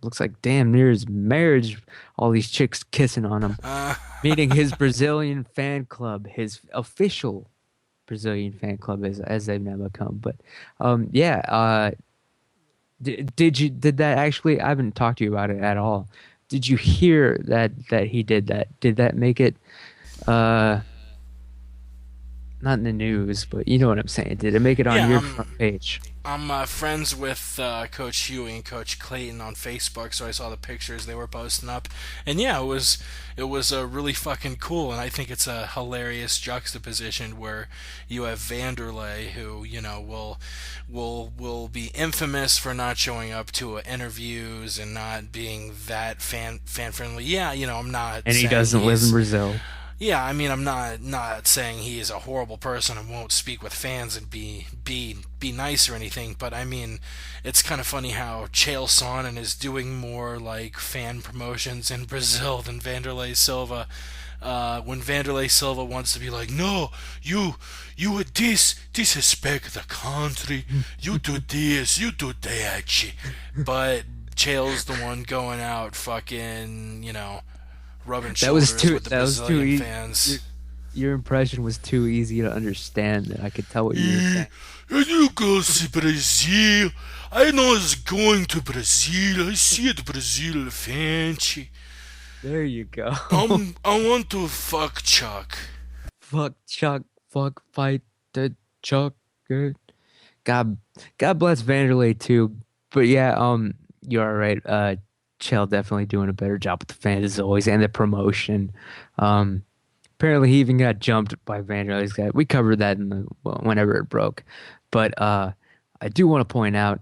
looks like damn near his marriage, all these chicks kissing on him, meeting his Brazilian fan club, his official Brazilian fan club as they've now become. But did that actually? I haven't talked to you about it at all. Did you hear that he did that? Did that make it not in the news, but you know what I'm saying? Did it make it on your front page? I'm friends with Coach Huey and Coach Clayton on Facebook, so I saw the pictures they were posting up, and yeah, it was really fucking cool, and I think it's a hilarious juxtaposition where you have Vanderlei, who will be infamous for not showing up to interviews and not being that fan friendly. Yeah, I'm not. And he saying doesn't live in Brazil. Yeah, I mean, I'm not saying he is a horrible person and won't speak with fans and be nice or anything, but I mean, it's kind of funny how Chael Sonnen is doing more like fan promotions in Brazil than Vanderlei Silva. When Vanderlei Silva wants to be like, no, you would disrespect the country, you do this, you do that, but Chael's the one going out fucking, rubbing That was shoulders too. with the That was too Brazilian easy. fans. Your impression was too easy to understand. That I could tell what you were saying. You go to Brazil. I know it's going to Brazil. I see it Brazil fancy. There you go. I want to fuck Chuck. Fuck Chuck. Fuck fight the Chuck. Good. God, God bless Vanderlei too. But yeah, you're all right. Chael definitely doing a better job with the fans as always, and the promotion. Um, Apparently he even got jumped by Vanderlei's guy. We covered that whenever it broke. But I do want to point out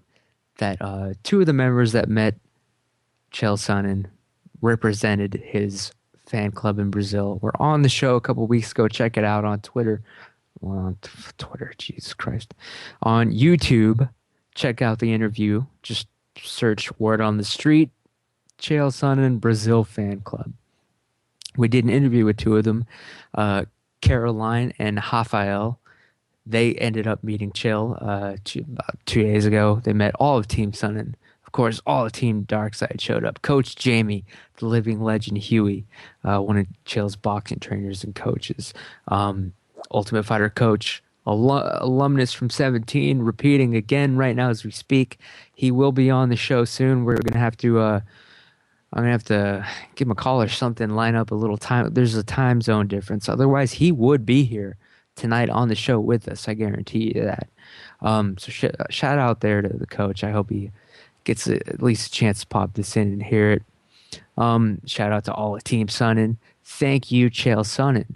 that two of the members that met Chael Sonnen represented his fan club in Brazil. Were on the show a couple weeks ago. Check it out on Twitter. Well, on Twitter, Jesus Christ. On YouTube, check out the interview. Just search Word on the Street, Chael Sonnen Brazil Fan Club. We did an interview with two of them, Caroline and Rafael. They ended up meeting Chael about 2 days ago. They met all of Team Sonnen. Of course, all of Team Darkside showed up. Coach Jamie, the living legend Huey, one of Chael's boxing trainers and coaches. Ultimate Fighter coach, alumnus from 17, repeating again right now as we speak. He will be on the show soon. We're going to have to... I'm going to have to give him a call or something, line up a little time. There's a time zone difference. Otherwise, he would be here tonight on the show with us. I guarantee you that. So shout out there to the coach. I hope he gets at least a chance to pop this in and hear it. Shout out to all of Team Sonnen. Thank you, Chael Sonnen,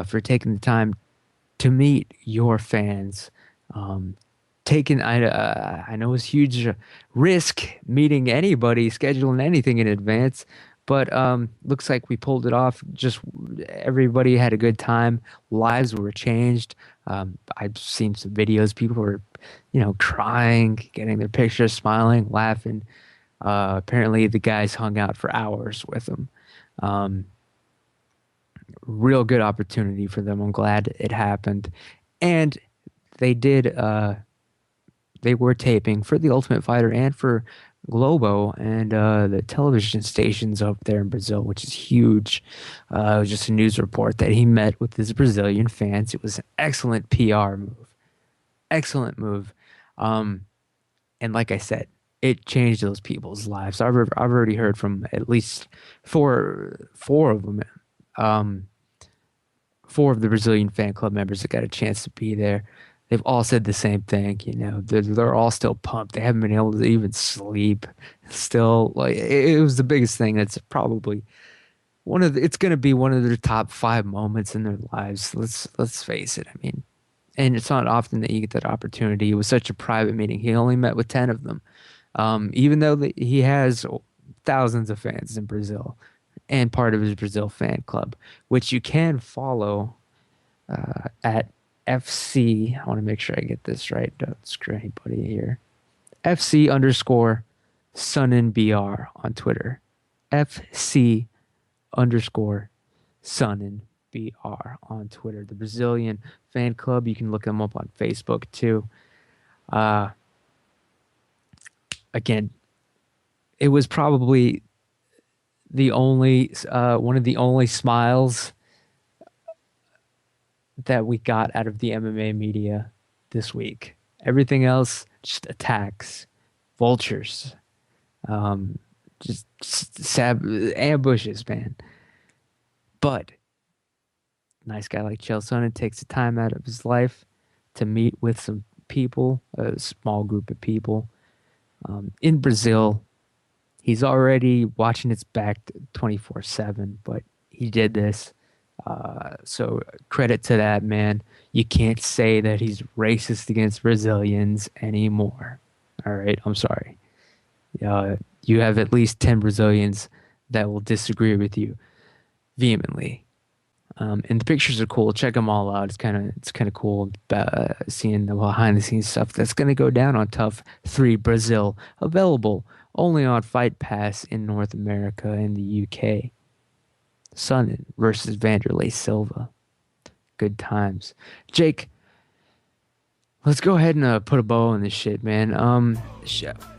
for taking the time to meet your fans. I know it's huge risk meeting anybody, scheduling anything in advance, but looks like we pulled it off. Just everybody had a good time. Lives were changed. I've seen some videos. People were, crying, getting their pictures, smiling, laughing. Apparently, the guys hung out for hours with them. Real good opportunity for them. I'm glad it happened, and they did. They were taping for The Ultimate Fighter and for Globo and the television stations up there in Brazil, which is huge. It was just a news report that he met with his Brazilian fans. It was an excellent PR move. Excellent move. And like I said, it changed those people's lives. I've already heard from at least four of them. Four of the Brazilian fan club members that got a chance to be there. They've all said the same thing, they're all still pumped. They haven't been able to even sleep. Still, like, it was the biggest thing. That's probably it's going to be one of their top 5 moments in their lives. Let's face it. I mean, and it's not often that you get that opportunity. It was such a private meeting. He only met with 10 of them, even though he has thousands of fans in Brazil and part of his Brazil fan club, which you can follow at FC. I want to make sure I get this right. Don't screw anybody here. FC_SonnenBR on Twitter. FC_SonnenBR on Twitter. The Brazilian fan club. You can look them up on Facebook too. Again, it was probably the only one of the only smiles that we got out of the MMA media this week. Everything else, just attacks, vultures, just ambushes, man. But nice guy like Chael Sonnen takes the time out of his life to meet with some people, a small group of people in Brazil. He's already watching its back 24/7, but he did this. So credit to that man. You can't say that he's racist against Brazilians anymore. All right, I'm sorry. You have at least 10 Brazilians that will disagree with you vehemently. And the pictures are cool. Check them all out. It's kind of cool seeing the behind the scenes stuff that's going to go down on Tough 3 Brazil, available only on Fight Pass in North America and the UK. Sonnen versus Vanderlei Silva. Good times. Jake, let's go ahead and put a bow on this shit, man.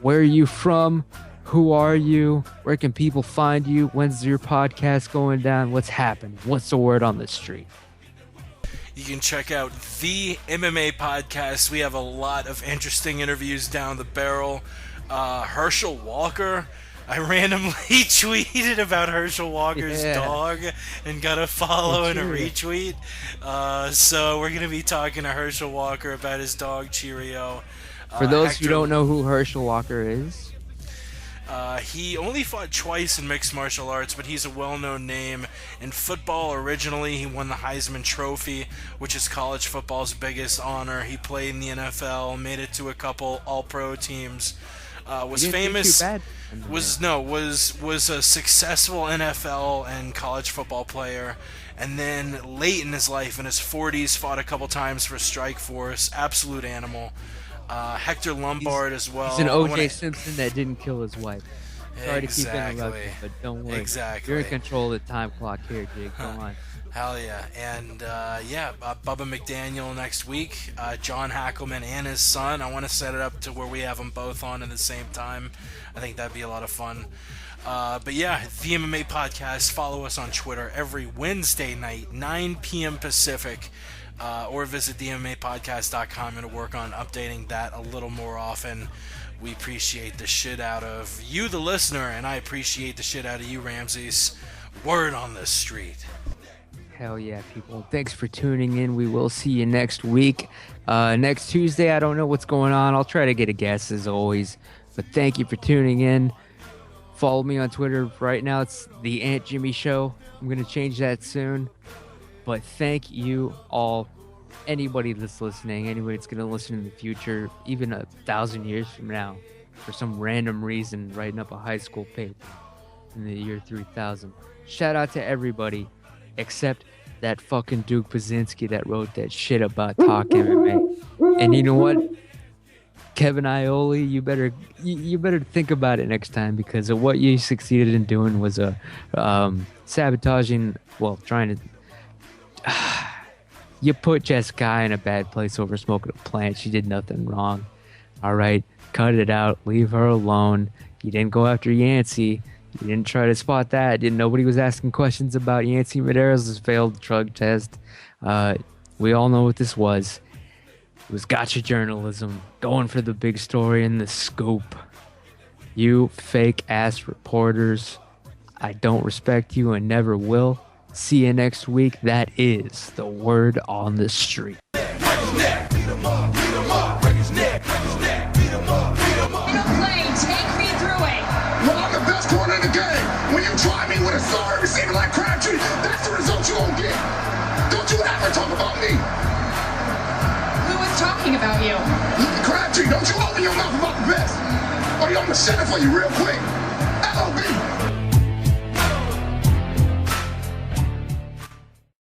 Where are you from? Who are you? Where can people find you? When's your podcast going down? What's happening? What's the word on the street? You can check out the MMA podcast. We have a lot of interesting interviews down the barrel. Herschel Walker. I randomly tweeted about Herschel Walker's dog and got a follow and a retweet. So we're going to be talking to Herschel Walker about his dog, Cheerio. For those who don't know who Herschel Walker is, he only fought twice in mixed martial arts, but he's a well-known name. In football, originally, he won the Heisman Trophy, which is college football's biggest honor. He played in the NFL, made it to a couple all-pro teams. Was famous. Was a successful NFL and college football player, and then late in his life, in his 40s, fought a couple times for Strikeforce. Absolute animal. Hector Lombard as well. He's an O.J. Simpson that didn't kill his wife. Sorry to keep interrupting, but don't worry. Exactly. You're in control of the time clock here, Jake. Go on. Hell yeah. And Bubba McDaniel next week. John Hackelman and his son. I want to set it up to where we have them both on at the same time. I think that'd be a lot of fun. But yeah, the MMA podcast. Follow us on Twitter every Wednesday night, 9 p.m. Pacific. Or visit themmapodcast.com and work on updating that a little more often. We appreciate the shit out of you, the listener, and I appreciate the shit out of you, Ramses. Word on the street. Hell yeah, people. Thanks for tuning in. We will see you next week. Next Tuesday, I don't know what's going on. I'll try to get a guest as always. But thank you for tuning in. Follow me on Twitter. Right now, it's the Aunt Jimmy Show. I'm going to change that soon. But thank you all, anybody that's listening, anybody that's going to listen in the future, even 1,000 years from now, for some random reason, writing up a high school paper in the year 3000. Shout out to everybody, except that fucking Duke Pazinski that wrote that shit about Talk MMA. And you know what? Kevin Ioli, you better think about it next time, because of what you succeeded in doing was sabotaging, trying to... You put Jessica in a bad place over smoking a plant. She did nothing wrong. All right, cut it out. Leave her alone. You didn't go after Yancey. You didn't try to spot that. Nobody was asking questions about Yancey Medeiros' failed drug test. We all know what this was. It was gotcha journalism, going for the big story and the scoop. You fake-ass reporters. I don't respect you and never will. See you next week. That is the word on the street. Ain't no play, take me through it. Well, I'm the best corner in the game. When you try me with a sorry receiver like Crabtree, that's the result you gonna get. Don't you ever talk about me. Who was talking about you? Look at Crabtree, don't you open your mouth about the best. Or I'm gonna set it for you real quick. LOB.